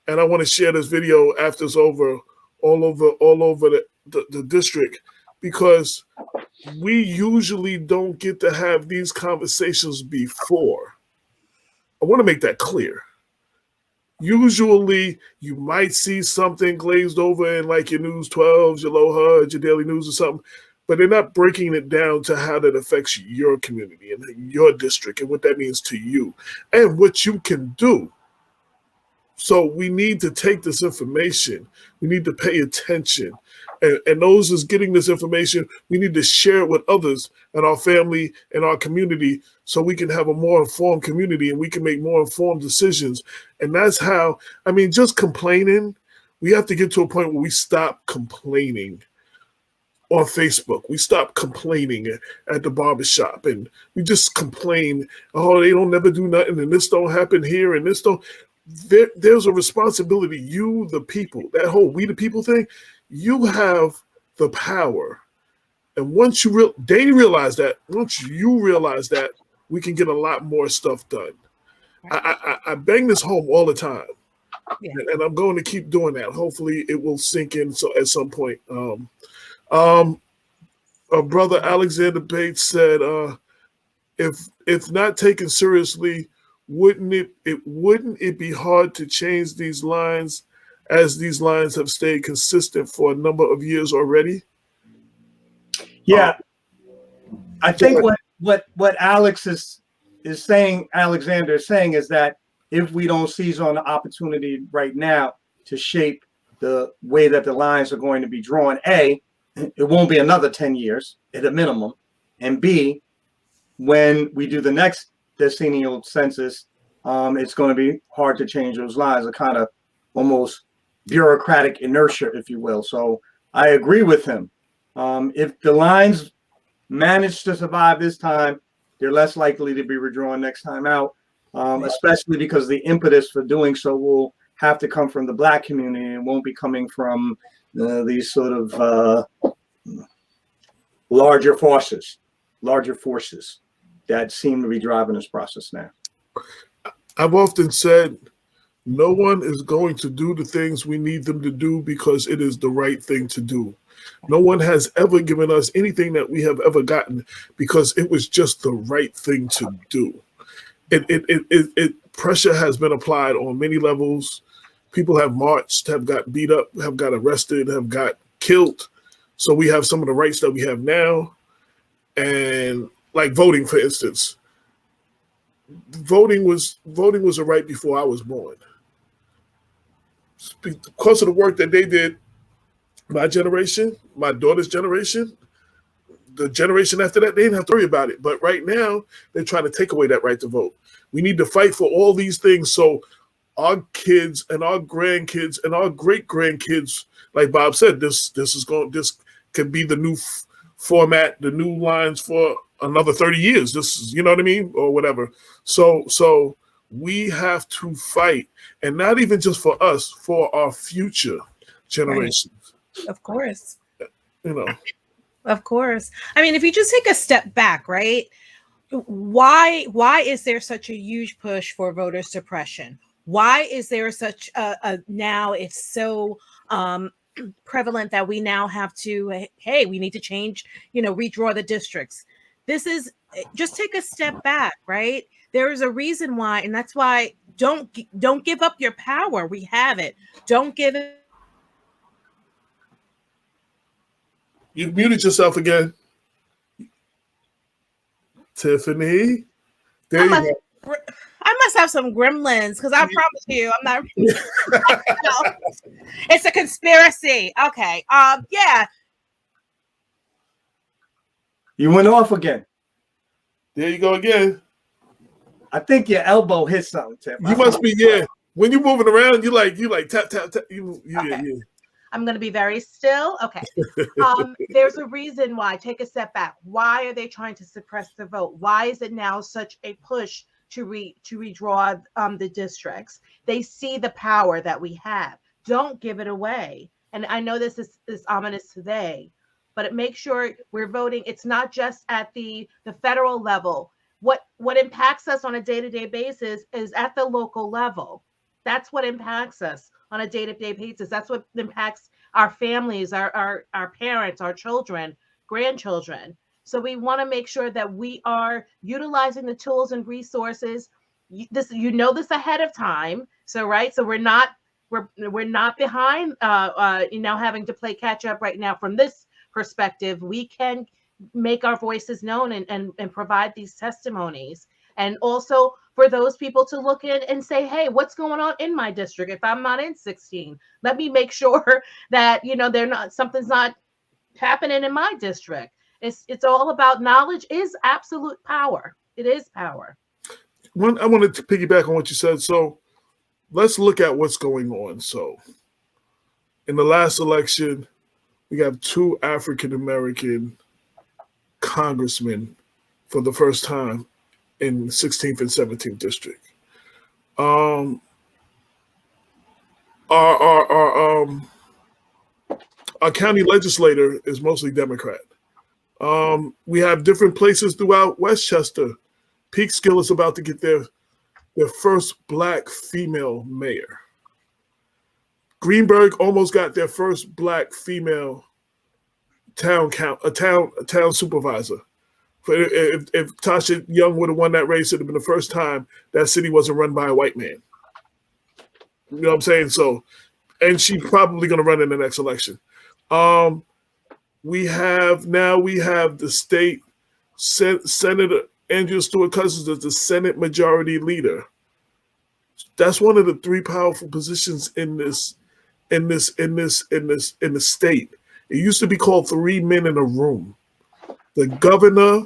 and I want to share this video after it's over, all over the district, because we usually don't get to have these conversations before. I want to make that clear. Usually, you might see something glazed over in like your News 12s, your Low HUD, your Daily News or something, but they're not breaking it down to how that affects your community and your district and what that means to you and what you can do. So we need to take this information. We need to pay attention. And those who's getting this information, we need to share it with others and our family and our community so we can have a more informed community and we can make more informed decisions. And that's how, I mean, just complaining, we have to get to a point where we stop complaining on Facebook. We stop complaining at the barbershop and we just complain, oh, they don't never do nothing and this don't happen here and this don't. There's a responsibility. You, the people, that whole we the people thing, you have the power. And once they realize that, once you realize that, we can get a lot more stuff done. I bang this home all the time. Yeah. And I'm going to keep doing that. Hopefully it will sink in so at some point. Brother Alexander Bates said, if not taken seriously, wouldn't it be hard to change these lines as these lines have stayed consistent for a number of years already? Yeah, I think what Alex is saying, Alexander is saying, is that if we don't seize on the opportunity right now to shape the way that the lines are going to be drawn, A, it won't be another 10 years at a minimum, and B, when we do the next decennial census, it's going to be hard to change those lines, a kind of almost bureaucratic inertia, if you will. So I agree with him. If the lines manage to survive this time, they're less likely to be redrawn next time out, especially because the impetus for doing so will have to come from the Black community and won't be coming from these sort of larger forces that seem to be driving this process now. I've often said no one is going to do the things we need them to do because it is the right thing to do. No one has ever given us anything that we have ever gotten because it was just the right thing to do. Pressure has been applied on many levels. People have marched, have got beat up, have got arrested, have got killed. So we have some of the rights that we have now. And like voting, for instance, voting was a right before I was born. Because of the work that they did, my generation, my daughter's generation, the generation after that, they didn't have to worry about it. But right now, they're trying to take away that right to vote. We need to fight for all these things so our kids and our grandkids and our great grandkids, like Bob said, this could be the new format, the new lines for another 30 years. This is, you know what I mean, or whatever. So we have to fight, and not even just for us, for our future generations. Right. Of course. You know. Of course. I mean, if you just take a step back, right? Why is there such a huge push for voter suppression? Why is there such a now it's so prevalent that we now have to, hey, we need to change, redraw the districts. This is, just take a step back, right? There is a reason why, and that's why don't give up your power. We have it. Don't give it. You muted yourself again. Tiffany. There you go. I must have some gremlins because I promise you I'm not. It's a conspiracy. Okay. Yeah. You went off again. There you go again. I think your elbow hit something, Tim. You must be, yeah. When you're moving around, you like tap tap tap. Okay. I'm going to be very still. Okay. There's a reason why. Take a step back. Why are they trying to suppress the vote? Why is it now such a push to redraw the districts? They see the power that we have. Don't give it away. And I know this is ominous today, but make sure we're voting. It's not just at the federal level. What impacts us on a day-to-day basis is at the local level. That's what impacts us on a day-to-day basis. That's what impacts our families, our parents, our children, grandchildren. So we want to make sure that we are utilizing the tools and resources. This ahead of time. So right. So we're not behind. Having to play catch up right now from this perspective. We can make our voices known and provide these testimonies, and also for those people to look in and say, hey, what's going on in my district? If I'm not in 16, let me make sure that something's not happening in my district. It's all about knowledge is absolute power. It is power. I wanted to piggyback on what you said. So let's look at what's going on. So in the last election, we have 2 African-American congressmen for the first time in 16th and 17th district. Our county legislator is mostly Democrat. We have different places throughout Westchester. Peekskill is about to get their first Black female mayor. Greenberg almost got their first Black female town supervisor. If Tasha Young would have won that race, it would have been the first time that city wasn't run by a white man. You know what I'm saying? So, and she's probably going to run in the next election. We have the state Senator Andrea Stewart Cousins as the Senate Majority Leader. That's one of the 3 powerful positions in the state. It used to be called 3 men in a room. The governor,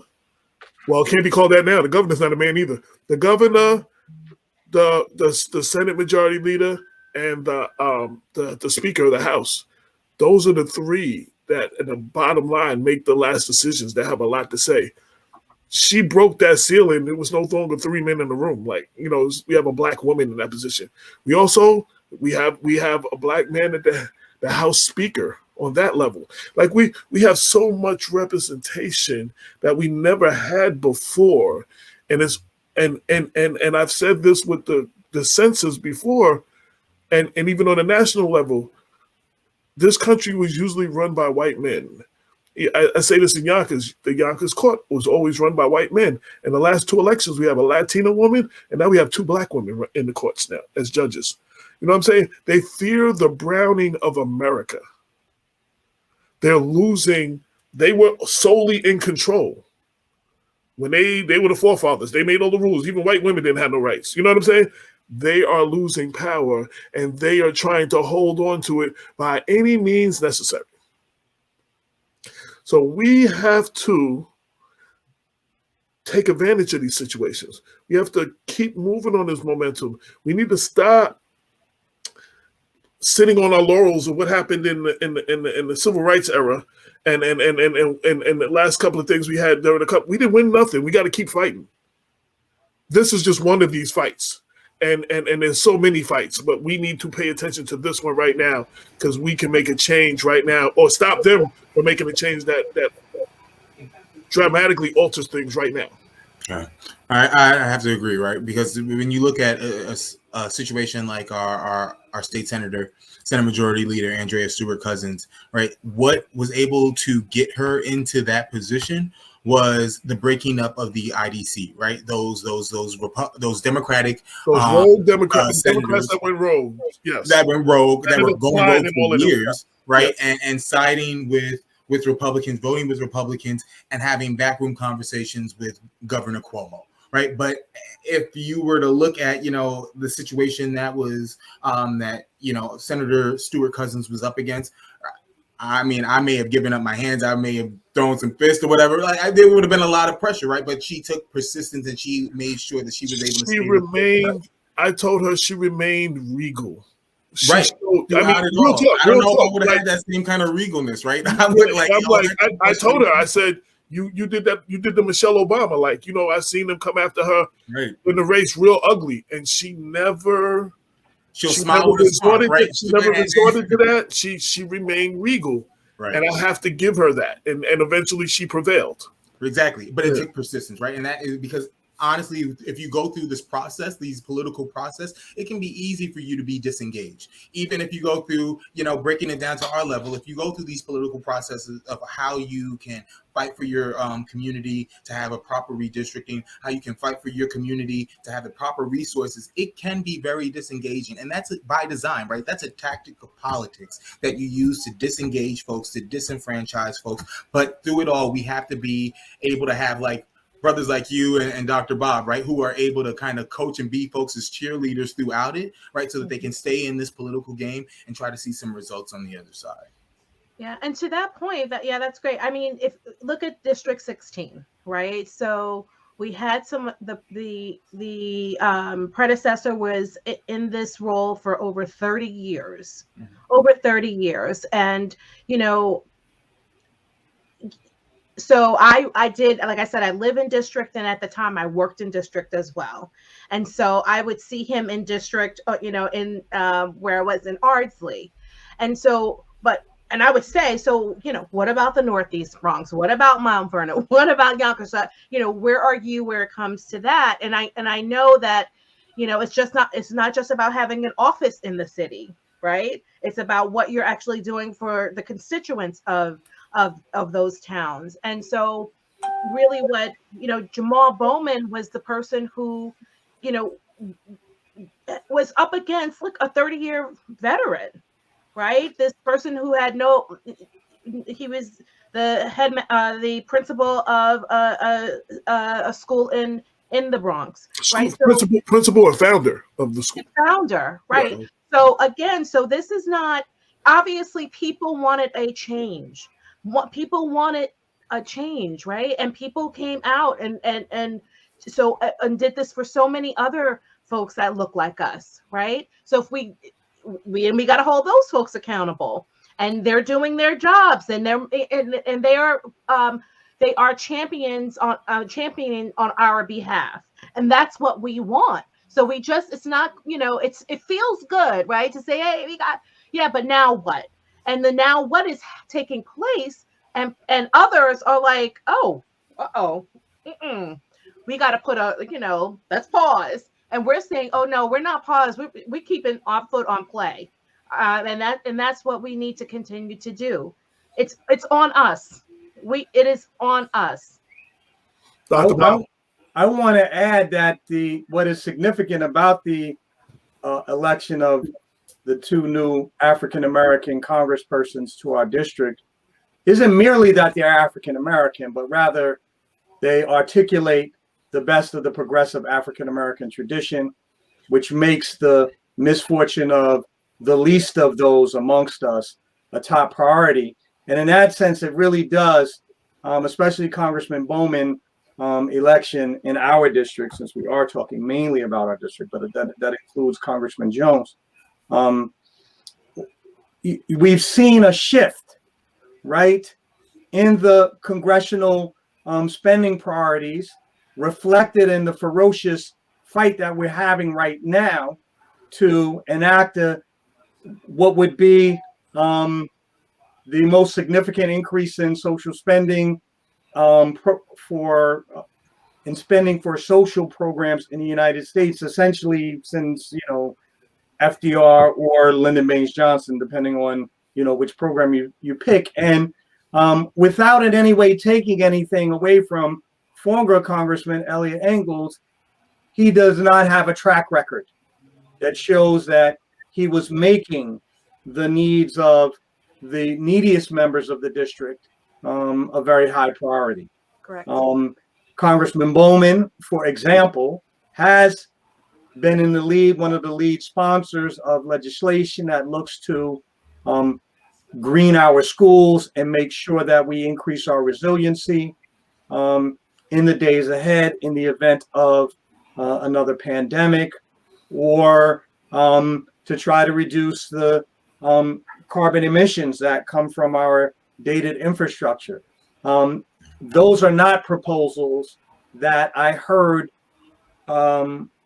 well, it can't be called that now. The governor's not a man either. The governor, the Senate Majority Leader, and the Speaker of the House. Those are the 3 that, at the bottom line, make the last decisions, that have a lot to say. She broke that ceiling. There was no longer 3 men in the room. We have a Black woman in that position. We have a Black man at the House Speaker on that level. We have so much representation that we never had before. And I've said this with the census before, and even on a national level, this country was usually run by white men. I say this in Yonkers. The Yonkers court was always run by white men. In the last 2 elections, we have a Latina woman, and now we have 2 Black women in the courts now as judges. You know what I'm saying? They fear the browning of America. They're losing. They were solely in control. When they were the forefathers, they made all the rules. Even white women didn't have no rights. You know what I'm saying? They are losing power, and they are trying to hold on to it by any means necessary. So we have to take advantage of these situations. We have to keep moving on this momentum. We need to stop sitting on our laurels of what happened in the civil rights era, and the last couple of things we had during the cup. We didn't win nothing. We got to keep fighting. This is just one of these fights, and there's so many fights, but we need to pay attention to this one right now, because we can make a change right now, or stop them from making a change that dramatically alters things right now. Yeah. I have to agree, right? Because when you look at a situation like our state Senate Majority Leader Andrea Stewart Cousins, right? What was able to get her into that position was the breaking up of the IDC, right? Those Democratic, Democrats that went rogue, yes, that were going rogue for years, right? Yes. And siding with Republicans, voting with Republicans, and having backroom conversations with Governor Cuomo, right? But if you were to look at, the situation that was Senator Stewart Cousins was up against, I mean, I may have given up my hands, I may have thrown some fists or whatever. There would have been a lot of pressure, right? But she took persistence, and she made sure that she was able to. She remained. I told her she remained regal. Right. I don't know if I would have had that same kind of regalness, right? I told her, I said, you did that. You did the Michelle Obama. I seen them come after her in the race real ugly, and she never. She never resorted to that. She remained regal, Right. And I have to give her that. And eventually she prevailed. Exactly. But it took persistence, right? And that is because honestly, if you go through this process, these political process, it can be easy for you to be disengaged. Even if you go through, breaking it down to our level, if you go through these political processes of how you can fight for your community to have a proper redistricting, how you can fight for your community to have the proper resources, it can be very disengaging. And that's by design, right? That's a tactic of politics that you use to disengage folks, to disenfranchise folks. But through it all, we have to be able to have brothers like you and Dr. Bob, right, who are able to kind of coach and be folks as cheerleaders throughout it, right, so that they can stay in this political game and try to see some results on the other side. Yeah, and to that point, that's great. I mean, if look at District 16, right? So we had the predecessor was in this role for over 30 years, and so I did, like I said, I live in district, and at the time I worked in district as well. And so I would see him in district, in where I was in Ardsley. And so, and I would say, so, what about the Northeast Bronx? What about Mount Vernon? What about Yonkers? Where are you where it comes to that? And I know that, it's not just about having an office in the city, right? It's about what you're actually doing for the constituents of those towns. And so really what, Jamal Bowman was the person who, was up against a 30-year veteran, right? This person who had he was the principal of a school in the Bronx, right? Principal or founder of the school. Founder, right? Yeah. So again, this is not, obviously people wanted a change. People wanted a change, right? And people came out and did this for so many other folks that look like us, right? So if we got to hold those folks accountable, and they're doing their jobs, and they are championing on our behalf, and that's what we want. So it's not, it feels good, right, to say, hey, but now what? And the now what is taking place, and others are like, we got to put let's pause. And we're saying, oh no, we're not paused. We're keeping our foot on play, and that's what we need to continue to do. It's on us. It is on us. Dr. Bob. I want to add that what is significant about the election of the two new African-American congresspersons to our district isn't merely that they're African-American, but rather they articulate the best of the progressive African-American tradition, which makes the misfortune of the least of those amongst us a top priority. And in that sense, it really does, especially Congressman Bowman election in our district, since we are talking mainly about our district, but that includes Congressman Jones. We've seen a shift, right, in the congressional spending priorities reflected in the ferocious fight that we're having right now to enact what would be the most significant increase in social spending spending for social programs in the United States, essentially since FDR or Lyndon Baines Johnson, depending on which program you pick. And without in any way taking anything away from former Congressman Elliot Engels, he does not have a track record that shows that he was making the needs of the neediest members of the district a very high priority. Correct. Congressman Bowman, for example, has been in the lead, one of the lead sponsors of legislation that looks to green our schools and make sure that we increase our resiliency in the days ahead in the event of another pandemic, or to try to reduce the carbon emissions that come from our dated infrastructure. Those are not proposals that I heard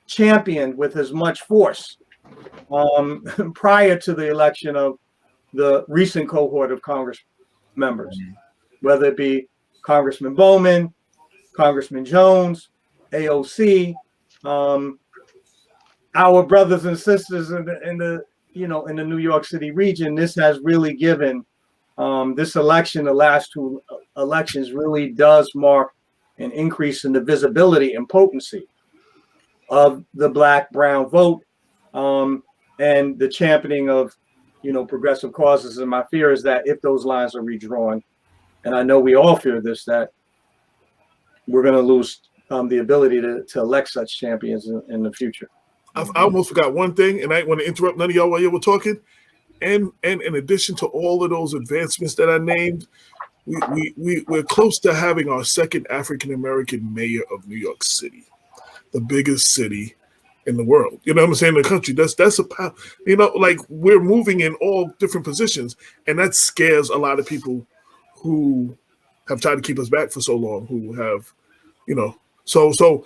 championed with as much force prior to the election of the recent cohort of members, whether it be Congressman Bowman, Congressman Jones, AOC, our brothers and sisters in the New York City region. This has really given this election, the last two elections, really does mark an increase in the visibility and potency of the Black-brown vote, and the championing of progressive causes. And my fear is that if those lines are redrawn, and I know we all fear this, that we're going to lose the ability to elect such champions in the future. I almost forgot one thing, and I didn't want to interrupt none of y'all while you were talking. And in addition to all of those advancements that I named, we're close to having our second African-American mayor of New York City, the biggest city in the world. You know what I'm saying? The country. That's a, like we're moving in all different positions, and that scares a lot of people who have tried to keep us back for so long, who have, so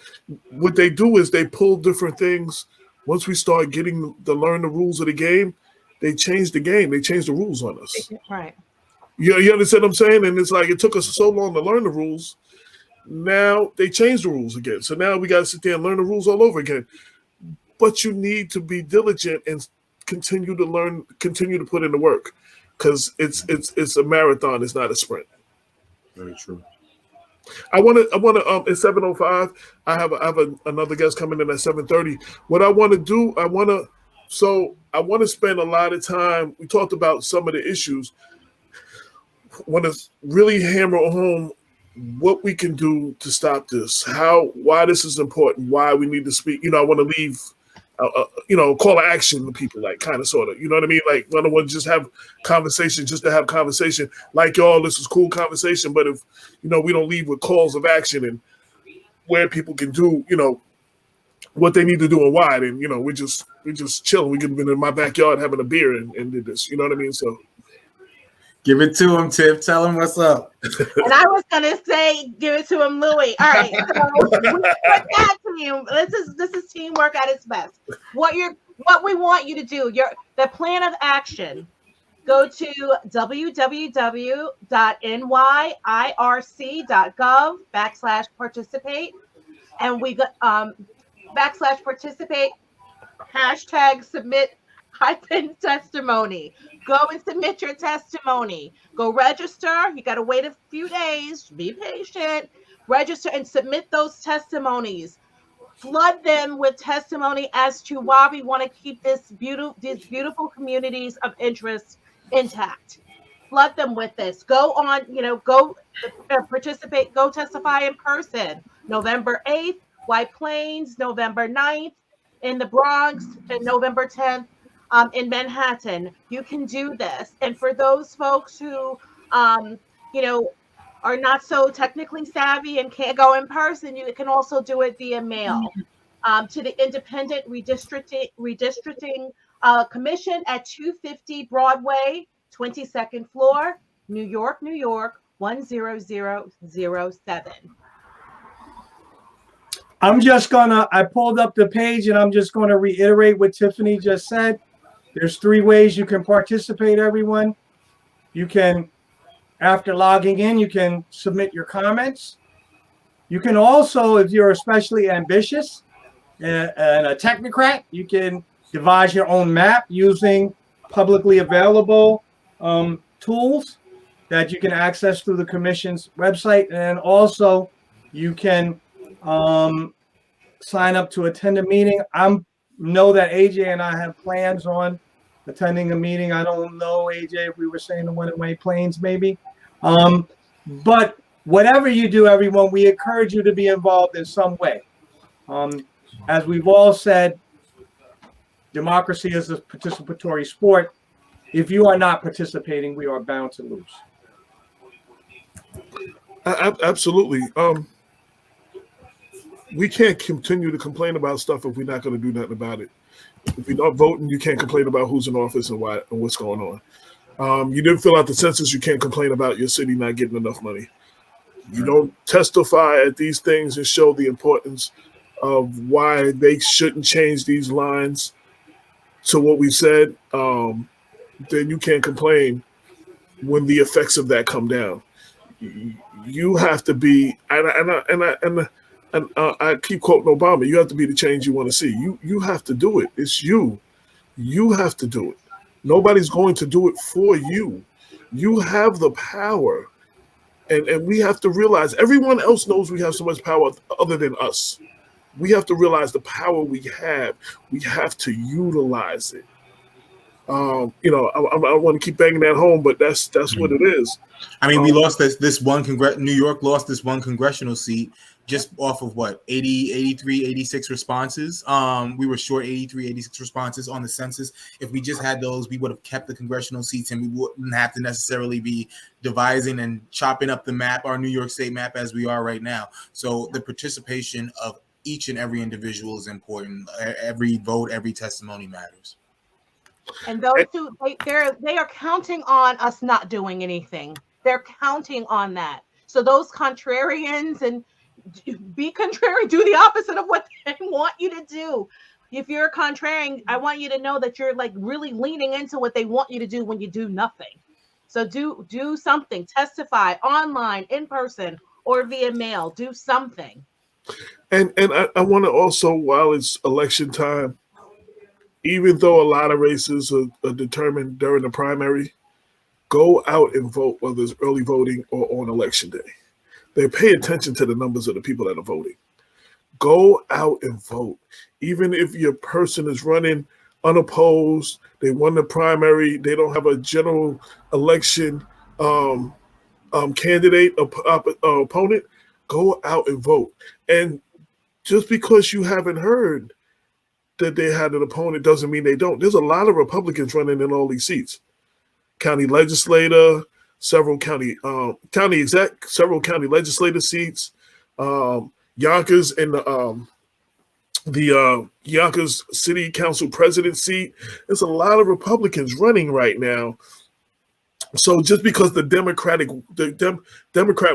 what they do is they pull different things. Once we start getting to learn the rules of the game, they change the game. They change the rules on us. Right. You understand what I'm saying? And it's like it took us so long to learn the rules. Now they change the rules again. So now we got to sit there and learn the rules all over again. But you need to be diligent and continue to learn, continue to put in the work, because it's a marathon. It's not a sprint. Very true. I want to. It's 7:05. I have another guest coming in at 7:30. What I want to do, I want to spend a lot of time. We talked about some of the issues. Want to really hammer home what we can do to stop this. Why this is important. Why we need to speak. I want to leave. Call to action to people, like kind of, sort of. You know what I mean? Like, I don't want to just have conversation just to have conversation. Like, y'all, this is cool conversation, but if we don't leave with calls of action and where people can do, what they need to do and why, then we're just chilling. We could have been in my backyard having a beer and did this. You know what I mean? So. Give it to him, Tiff. Tell him what's up. And I was gonna say, give it to him, Louis. All right, so we put that to you. This is teamwork at its best. What we want you to do, the plan of action. Go to www.nyirc.gov/participate, and we got /participate #submit testimony. Go and submit your testimony. Go register. You got to wait a few days. Be patient. Register and submit those testimonies. Flood them with testimony as to why we want to keep these beautiful communities of interest intact. Flood them with this. Go on, go participate. Go testify in person. November 8th, White Plains. November 9th in the Bronx, and November 10th. In Manhattan. You can do this. And for those folks who, are not so technically savvy and can't go in person, you can also do it via mail to the Independent Redistricting Commission at 250 Broadway, 22nd floor, New York, 10007. I pulled up the page and I'm just going to reiterate what Tiffany just said. There's 3 ways you can participate, everyone. You can, after logging in, you can submit your comments. You can also, if you're especially ambitious and a technocrat, you can devise your own map using publicly available tools that you can access through the Commission's website. And also, you can sign up to attend a meeting. Know that AJ and I have plans on attending a meeting. I don't know, AJ, if we were saying the one in White Plains, maybe. But whatever you do, everyone, we encourage you to be involved in some way. As we've all said, democracy is a participatory sport. If you are not participating, we are bound to lose. Absolutely. We can't continue to complain about stuff if we're not going to do nothing about it. If you're not voting, you can't complain about who's in office and why and what's going on. You didn't fill out the census, you can't complain about your city not getting enough money. You don't testify at these things and show the importance of why they shouldn't change these lines to what we said, then you can't complain when the effects of that come down. You have to be, and I keep quoting Obama. You have to be the change you want to see. You have to do it. It's you. You have to do it. Nobody's going to do it for you. You have the power, and we have to realize everyone else knows we have so much power other than us. We have to realize the power we have. We have to utilize it. You know, I want to keep banging that home, but that's what it is. I mean, we lost this one New York lost this one congressional seat just off of what, 80, 83, 86 responses. We were short 83, 86 responses on the census. If we just had those, we would have kept the congressional seats, and we wouldn't have to necessarily be devising and chopping up the map, our New York State map, as we are right now. So the participation of each and every individual is important. Every vote, every testimony matters. And those two, they are counting on us not doing anything. They're counting on that. So those contrarians, and be contrary, do the opposite of what they want you to do. If you're a contrarian, I want you to know that you're like really leaning into what they want you to do when you do nothing. So do something, testify online, in person, or via mail. Do something. And I want to also, while it's election time, even though a lot of races are determined during the primary, go out and vote, whether it's early voting or on election day. They pay attention to the numbers of the people that are voting. Go out and vote. Even if your person is running unopposed, they won the primary, they don't have a general election candidate, opponent, go out and vote. And just because you haven't heard that they had an opponent doesn't mean they don't. There's a lot of Republicans running in all these seats. County legislator, several county exec, several county legislative seats, Yonkers and the Yonkers City Council president seat. There's a lot of Republicans running right now. So just because the Democrat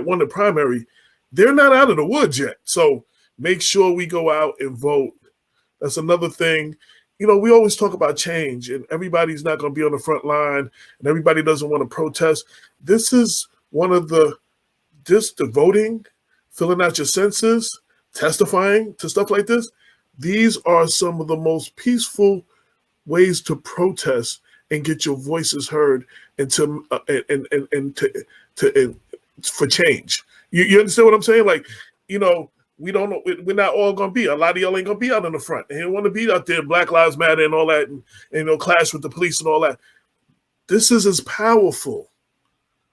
won the primary, they're not out of the woods yet. So make sure we go out and vote. That's another thing. You know, we always talk about change, and everybody's not going to be on the front line, and everybody doesn't want to protest. This is one of the voting, filling out your census, testifying to stuff like this. These are some of the most peaceful ways to protest and get your voices heard, and for change. You understand what I'm saying? Like, you know, we're not all going to be. A lot of y'all ain't going to be out in the front. They don't want to be out there, Black Lives Matter and all that, and you know, clash with the police and all that. This is as powerful,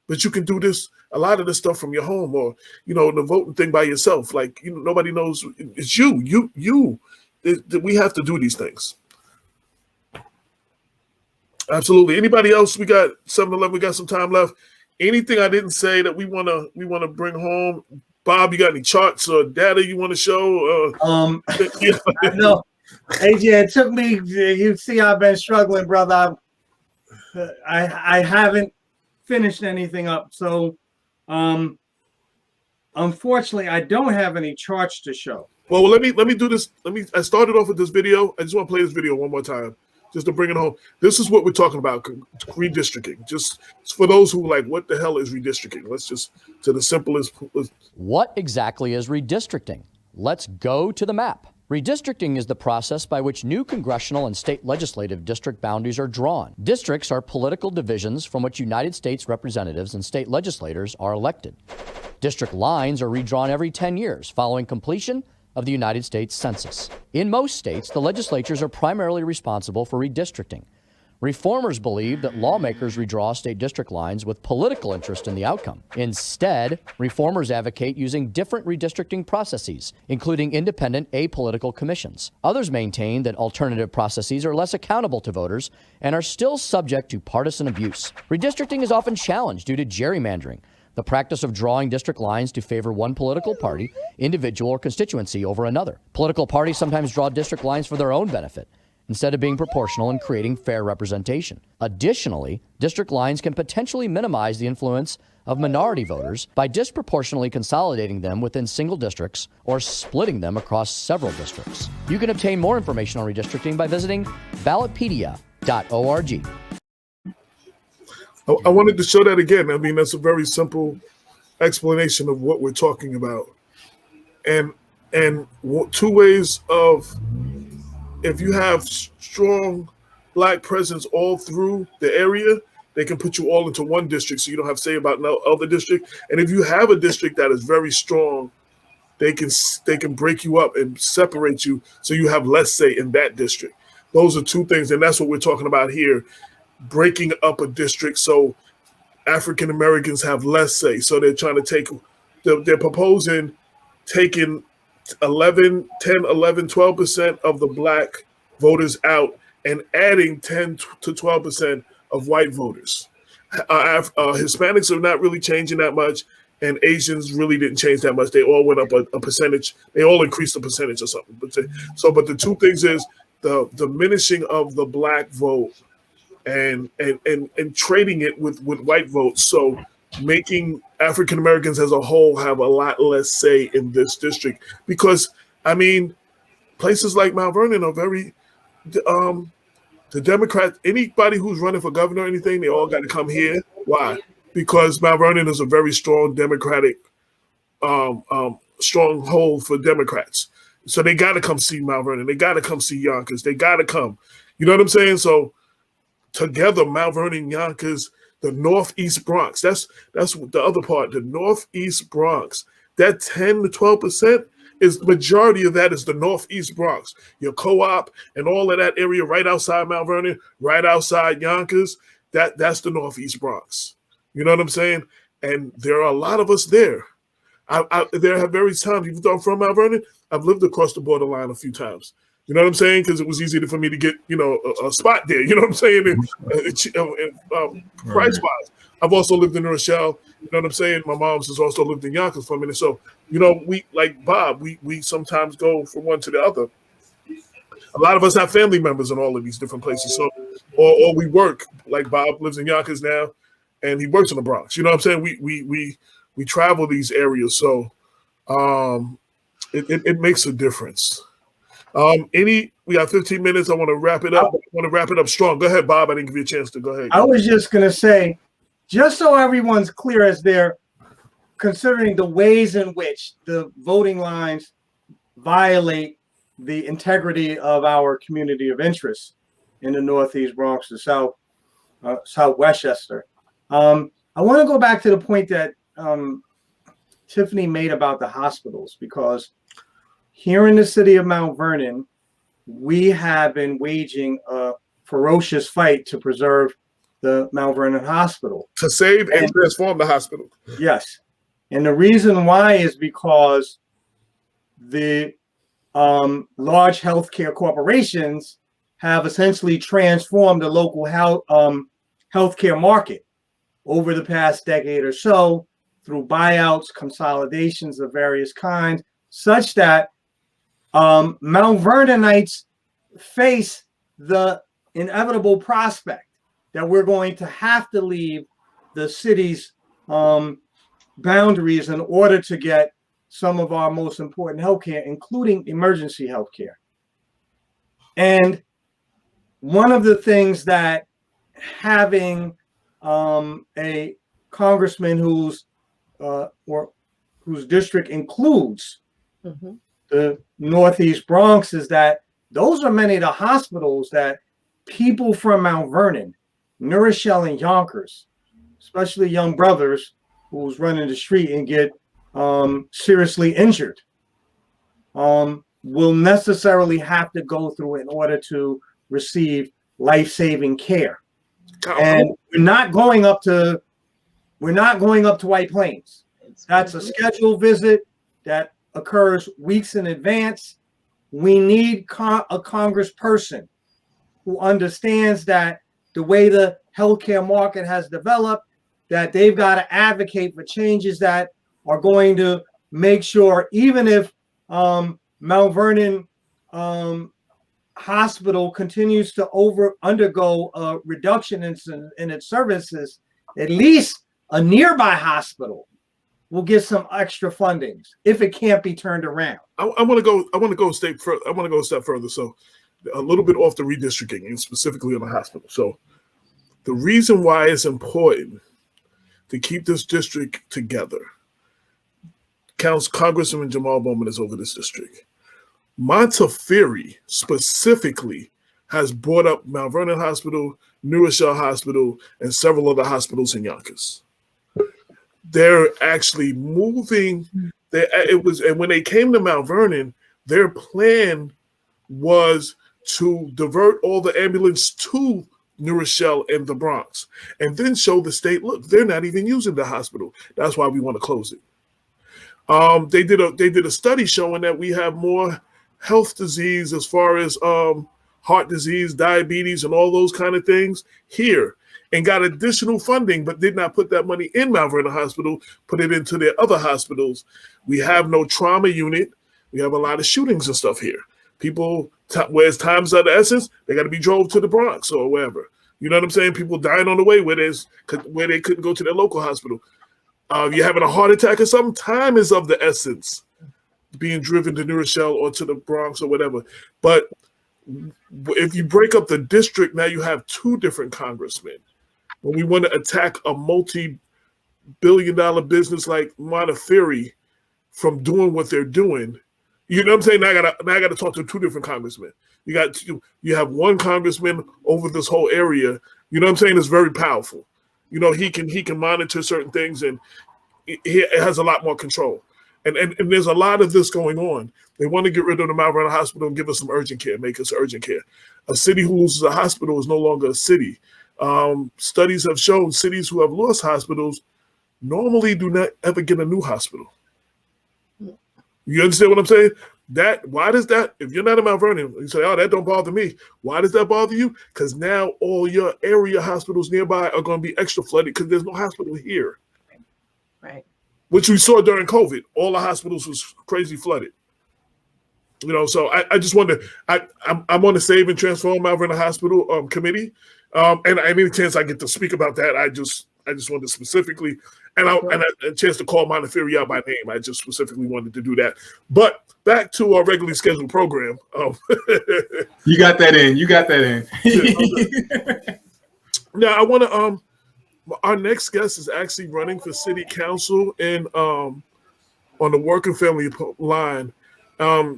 but you can do this, a lot of this stuff from your home, or, you know, the voting thing by yourself. Like, you know, nobody knows. It's you. We have to do these things. Absolutely. Anybody else? We got 7-11. We got some time left. Anything I didn't say that we want to bring home? Bob, you got any charts or data you want to show? No, AJ, it took me. You see, I've been struggling, brother. I haven't finished anything up, so unfortunately, I don't have any charts to show. Well, let me do this. I started off with this video. I just want to play this video one more time, just to bring it home. This is what we're talking about: redistricting. Just for those who like, what the hell is redistricting? Let's just to the simplest. What exactly is redistricting? Let's go to the map. Redistricting is the process by which new congressional and state legislative district boundaries are drawn. Districts are political divisions from which United States representatives and state legislators are elected. District lines are redrawn every 10 years following completion of the United States Census. In most states, the legislatures are primarily responsible for redistricting. Reformers believe that lawmakers redraw state district lines with political interest in the outcome. Instead, reformers advocate using different redistricting processes, including independent apolitical commissions. Others maintain that alternative processes are less accountable to voters and are still subject to partisan abuse. Redistricting is often challenged due to gerrymandering, the practice of drawing district lines to favor one political party, individual, or constituency over another. Political parties sometimes draw district lines for their own benefit, instead of being proportional and creating fair representation. Additionally, district lines can potentially minimize the influence of minority voters by disproportionately consolidating them within single districts or splitting them across several districts. You can obtain more information on redistricting by visiting ballotpedia.org. I wanted to show that again. I mean, that's a very simple explanation of what we're talking about. And two ways of, if you have strong Black presence all through the area, they can put you all into one district, so you don't have to say about no other district. And if you have a district that is very strong, they can break you up and separate you, so you have less say in that district. Those are two things, and that's what we're talking about here: breaking up a district so African Americans have less say. So they're trying to take, they're proposing taking 11, 12% of the Black voters out and adding 10 to 12% of white voters. Hispanics are not really changing that much, and Asians really didn't change that much. They all went up a percentage. They all increased the percentage or something. But the two things is the diminishing of the Black vote and trading it with white votes. So making African Americans as a whole have a lot less say in this district, because I mean, places like Mount Vernon are very, the Democrats, anybody who's running for governor or anything, they all got to come here. Why? Because Mount Vernon is a very strong Democratic stronghold for Democrats. So they got to come see Mount Vernon. They got to come see Yonkers. They got to come. You know what I'm saying? So together, Mount Vernon, Yonkers, the Northeast Bronx. That's the other part. The Northeast Bronx. That 10 to 12% is the majority of that is the Northeast Bronx. Your co-op and all of that area right outside Mount Vernon, right outside Yonkers. That's the Northeast Bronx. You know what I'm saying? And there are a lot of us there. There have various times, even though I'm from Mount Vernon, I've lived across the borderline a few times. You know what I'm saying? Because it was easier for me to get, a spot there. You know what I'm saying? Price-wise. I've also lived in New Rochelle. You know what I'm saying? My mom's has also lived in Yonkers for a minute. So, we, like Bob, we sometimes go from one to the other. A lot of us have family members in all of these different places. So, or we work. Like Bob lives in Yonkers now, and he works in the Bronx. You know what I'm saying? We travel these areas. So it makes a difference. We got 15 minutes. I want to wrap it up. I want to wrap it up strong. Go ahead, Bob. I didn't give you a chance to go ahead. I was just going to say, just so everyone's clear as they're considering the ways in which the voting lines violate the integrity of our community of interest in the Northeast Bronx, the South Westchester. I want to go back to the point that Tiffany made about the hospitals, because here in the city of Mount Vernon, we have been waging a ferocious fight to preserve the Mount Vernon Hospital. To save and transform the hospital. Yes. And the reason why is because the large healthcare corporations have essentially transformed the local healthcare market over the past decade or so through buyouts, consolidations of various kinds, such that Mount Vernonites face the inevitable prospect that we're going to have to leave the city's boundaries in order to get some of our most important healthcare, including emergency healthcare. And one of the things that having a congressman whose district includes the Northeast Bronx is that those are many of the hospitals that people from Mount Vernon, New Rochelle, and Yonkers, especially young brothers who's running the street and get seriously injured, will necessarily have to go through in order to receive life-saving care. And we're not going up to White Plains. That's a scheduled visit that occurs weeks in advance. We need a congressperson who understands that the way the healthcare market has developed, that they've got to advocate for changes that are going to make sure, even if Mount Vernon Hospital continues to undergo a reduction in its services, at least a nearby hospital will get some extra fundings if it can't be turned around. I want to go a step further. So a little bit off the redistricting and specifically on the hospital. So The reason why it's important to keep this district together. Congressman Jamal Bowman is over this district. Montefiore specifically has brought up Mount Vernon Hospital, New Rochelle Hospital, and several other hospitals in Yonkers. They're actually moving. And when they came to Mount Vernon, their plan was to divert all the ambulance to New Rochelle and the Bronx, and then show the state, look, they're not even using the hospital. That's why we want to close it. They did a study showing that we have more health disease as far as heart disease, diabetes, and all those kind of things here, and got additional funding, but did not put that money in Mount Vernon Hospital, put it into their other hospitals. We have no trauma unit. We have a lot of shootings and stuff here. People, whereas time's of the essence, they got to be drove to the Bronx or wherever. You know what I'm saying? People dying on the way where they couldn't go to their local hospital. You're having a heart attack or something, time is of the essence, being driven to New Rochelle or to the Bronx or whatever. But if you break up the district, now you have two different congressmen. When we want to attack a multi-billion-dollar business like Montefiore from doing what they're doing, you know what I'm saying? Now I got to talk to two different congressmen. You have one congressman over this whole area. You know what I'm saying? It's very powerful. You know, he can monitor certain things, and he has a lot more control. And there's a lot of this going on. They want to get rid of the Mount Vernon Hospital and give us some urgent care, make us urgent care. A city who loses a hospital is no longer a city. Studies have shown cities who have lost hospitals normally do not ever get a new hospital. You understand what I'm saying? Why does that, if you're not in Mount Vernon, you say, oh, that don't bother me. Why does that bother you? Because now all your area hospitals nearby are going to be extra flooded because there's no hospital here. Right. Which we saw during COVID. All the hospitals was crazy flooded. You know, so I just wonder, I'm on the Save and Transform Mount Vernon Hospital committee. And any chance I get to speak about that, I just wanted to specifically, and a chance to call Montefiore out by name. I just specifically wanted to do that. But back to our regularly scheduled program. You got that in. Now I want to. Our next guest is actually running for city council and on the work and family line.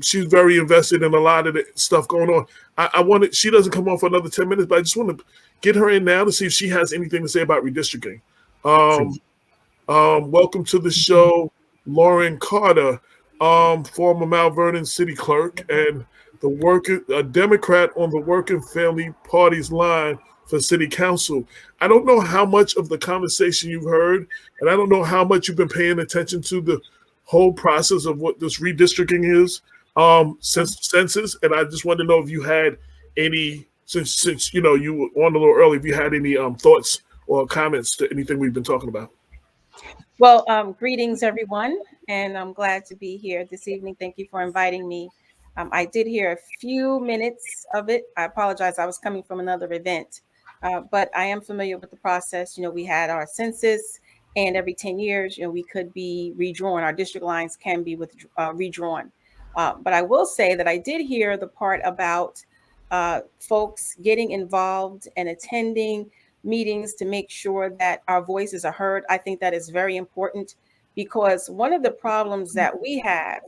She's very invested in a lot of the stuff going on. I wanted. She doesn't come on for another 10 minutes, but I just want to get her in now to see if she has anything to say about redistricting. Welcome to the show, Lauren Carter, former Mount Vernon city clerk and a Democrat on the Working Family Party's line for city council. I don't know how much of the conversation you've heard, and I don't know how much you've been paying attention to the whole process of what this redistricting is since census. And I just wanted to know if you had any, since you know you were on a little early, if you had any thoughts or comments to anything we've been talking about. Well, greetings, everyone, and I'm glad to be here this evening. Thank you for inviting me. I did hear a few minutes of it. I apologize. I was coming from another event, but I am familiar with the process. You know, we had our census, and every 10 years, you know, we could be redrawn. Our district lines can be redrawn. But I will say that I did hear the part about folks getting involved and attending meetings to make sure that our voices are heard. I think that is very important, because one of the problems that we have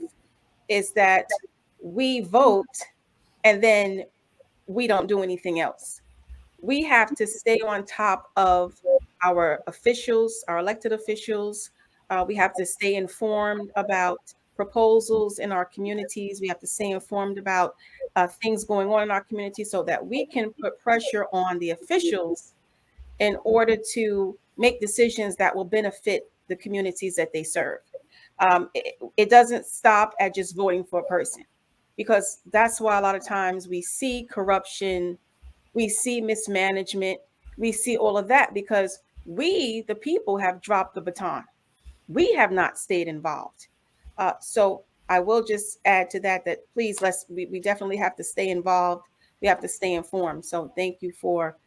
is that we vote and then we don't do anything else. We have to stay on top of our officials, our elected officials. We have to stay informed about proposals in our communities. We have to stay informed about things going on in our community so that we can put pressure on the officials in order to make decisions that will benefit the communities that they serve. It doesn't stop at just voting for a person, because that's why a lot of times we see corruption, we see mismanagement, we see all of that, because we, the people, have dropped the baton. We have not stayed involved. So I will just add to that please, we definitely have to stay involved. We have to stay informed. So thank you for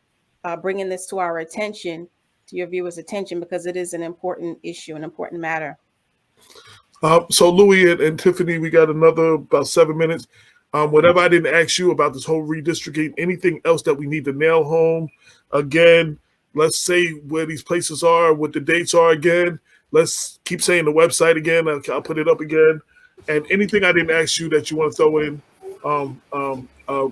bringing this to our attention, to your viewers' attention, because it is an important issue, an important matter. So Louis and Tiffany, we got another about 7 minutes. Whatever I didn't ask you about this whole redistricting, anything else that we need to nail home? Again, let's say where these places are, what the dates are again. Let's keep saying the website again. I'll put it up again. And anything I didn't ask you that you want to throw in,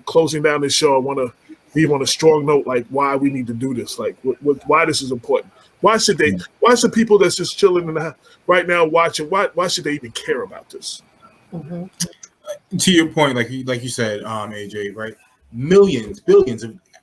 closing down this show, I want to leave on a strong note, like why we need to do this, like why this is important. Why should they? Why should people that's just chilling in the, right now watching? Why should they even care about this? Mm-hmm. To your point, like you said, AJ, right?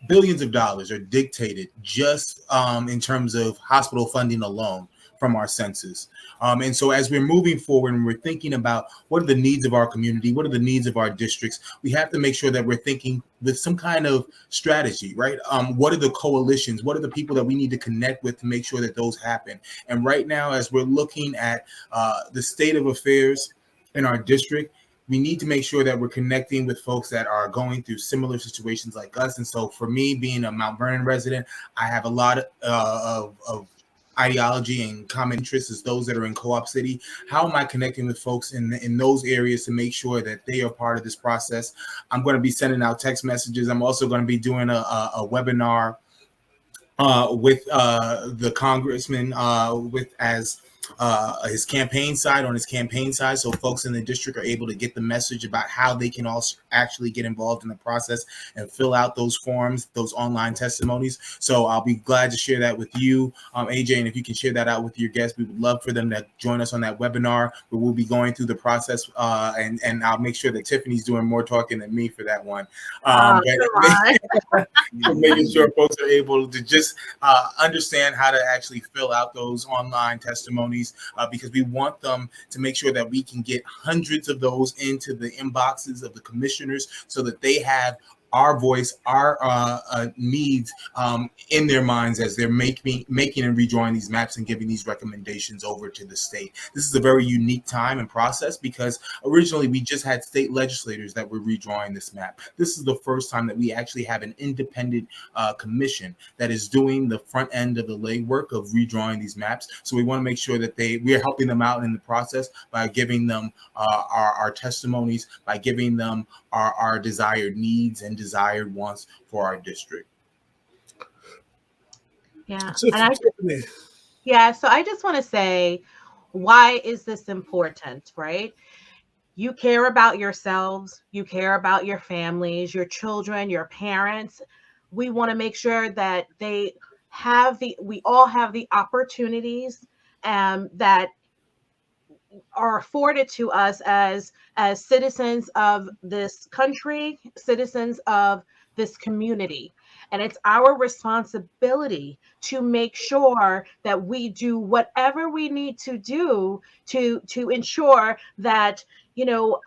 Billions of dollars are dictated just in terms of hospital funding alone from our census. And so as we're moving forward and we're thinking about what are the needs of our community, what are the needs of our districts, we have to make sure that we're thinking with some kind of strategy, right? What are the coalitions? What are the people that we need to connect with to make sure that those happen? And right now, as we're looking at the state of affairs in our district, we need to make sure that we're connecting with folks that are going through similar situations like us. And so for me, being a Mount Vernon resident, I have a lot of ideology and common interests as those that are in Co-op City. How am I connecting with folks in those areas to make sure that they are part of this process? I'm going to be sending out text messages. I'm also going to be doing a webinar with the congressman with as his campaign side, so folks in the district are able to get the message about how they can also actually get involved in the process and fill out those forms, those online testimonies. So I'll be glad to share that with you, AJ, and if you can share that out with your guests, we would love for them to join us on that webinar where we'll be going through the process, and I'll make sure that Tiffany's doing more talking than me for that one. Making sure folks are able to just understand how to actually fill out those online testimonies, because we want them to make sure that we can get hundreds of those into the inboxes of the commissioners so that they have our voice, our needs in their minds as they're making and redrawing these maps and giving these recommendations over to the state. This is a very unique time and process because originally we just had state legislators that were redrawing this map. This is the first time that we actually have an independent commission that is doing the front end of the legwork of redrawing these maps. So we want to make sure that we are helping them out in the process by giving them our testimonies, by giving them our desired needs and desired wants for our district. Yeah. So I just want to say, why is this important, right? You care about yourselves, you care about your families, your children, your parents. We want to make sure that we all have the opportunities that are afforded to us as citizens of this country, citizens of this community. And it's our responsibility to make sure that we do whatever we need to do to ensure that, you know,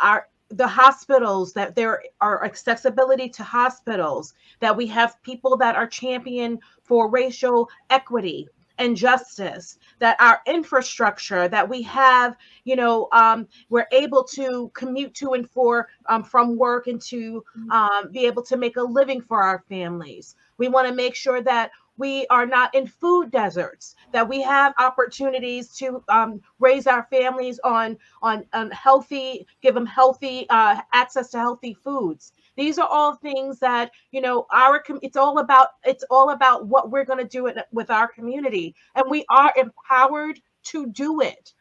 the hospitals, that there are accessibility to hospitals, that we have people that are champion for racial equity and justice, that our infrastructure, that we have, you know, we're able to commute to and from work and to be able to make a living for our families. We want to make sure that we are not in food deserts, that we have opportunities to raise our families on healthy, give them healthy access to healthy foods. These are all things that, you know, it's all about what we're going to do with our community, and we are empowered to do it.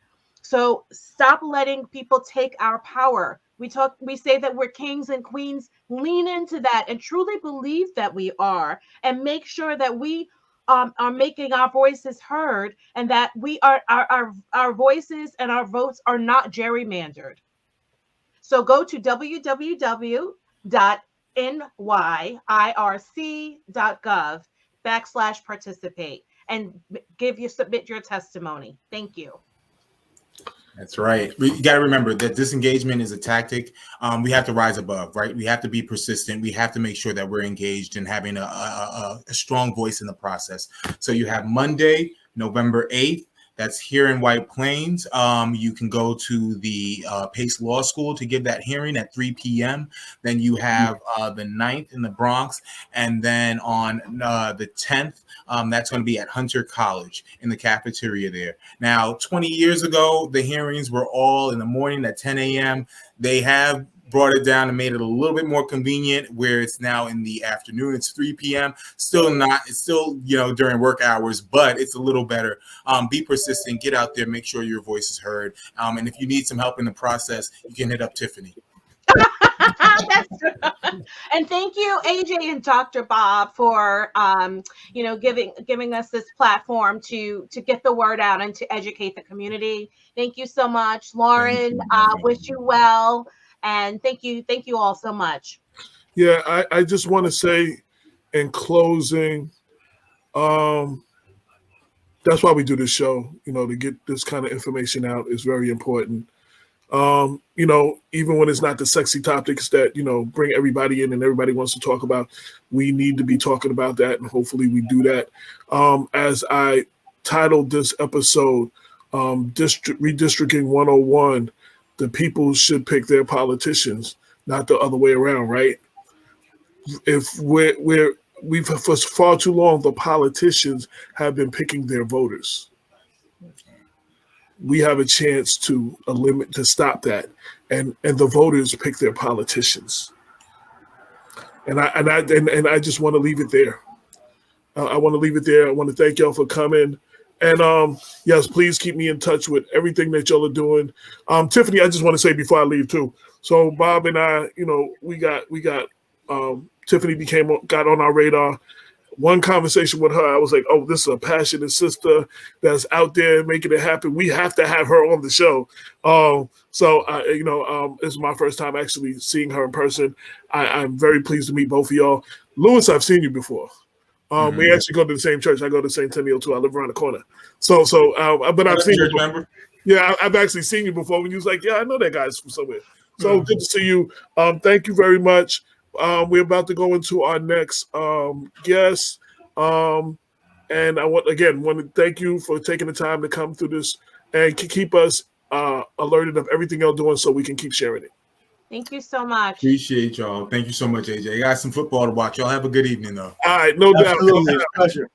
So stop letting people take our power. We say that we're kings and queens. Lean into that and truly believe that we are, and make sure that we are making our voices heard, and that we are our voices and our votes are not gerrymandered. So go to www.nyirc.gov/participate and submit your testimony. Thank you. That's right. You got to remember that disengagement is a tactic. We have to rise above, right? We have to be persistent. We have to make sure that we're engaged and having a strong voice in the process. So you have Monday, November 8th. That's here in White Plains. You can go to the Pace Law School to give that hearing at 3 p.m. Then you have the 9th in the Bronx. And then on the 10th, that's going to be at Hunter College in the cafeteria there. Now, 20 years ago, the hearings were all in the morning at 10 a.m. They have brought it down and made it a little bit more convenient where it's now in the afternoon. It's 3 p.m. It's still, during work hours, but it's a little better. Be persistent, get out there, make sure your voice is heard. And if you need some help in the process, you can hit up Tiffany. And thank you, AJ and Dr. Bob, for giving us this platform to get the word out and to educate the community. Thank you so much, Lauren. Wish you well, and thank you all so much. Yeah, I just want to say in closing, that's why we do this show. To get this kind of information out is very important. Even when it's not the sexy topics that, bring everybody in and everybody wants to talk about, we need to be talking about that. And hopefully we do that. As I titled this episode, Redistricting 101, the people should pick their politicians, not the other way around, right? If we've for far too long, the politicians have been picking their voters. We have a chance to stop that, and the voters pick their politicians. And I just want to leave it there. I want to leave it there. I want to thank y'all for coming, and yes, please keep me in touch with everything that y'all are doing. Tiffany, I just want to say before I leave too. So Bob and I, we got Tiffany got on our radar. One conversation with her, I was like, oh, this is a passionate sister that's out there making it happen. We have to have her on the show. It's my first time actually seeing her in person. I'm very pleased to meet both of y'all. Louis, I've seen you before. We actually go to the same church. I go to St. Tenniel too. I live around the corner. But I've seen you before. Yeah, I've actually seen you before when you was like, yeah, I know that guy's from somewhere. So good to see you. Thank you very much. We're about to go into our next guest. And I want to thank you for taking the time to come through this and keep us alerted of everything you're doing so we can keep sharing it. Thank you so much. Appreciate y'all. Thank you so much, AJ. I got some football to watch. Y'all have a good evening, though. All right, no doubt. Absolutely. Pleasure.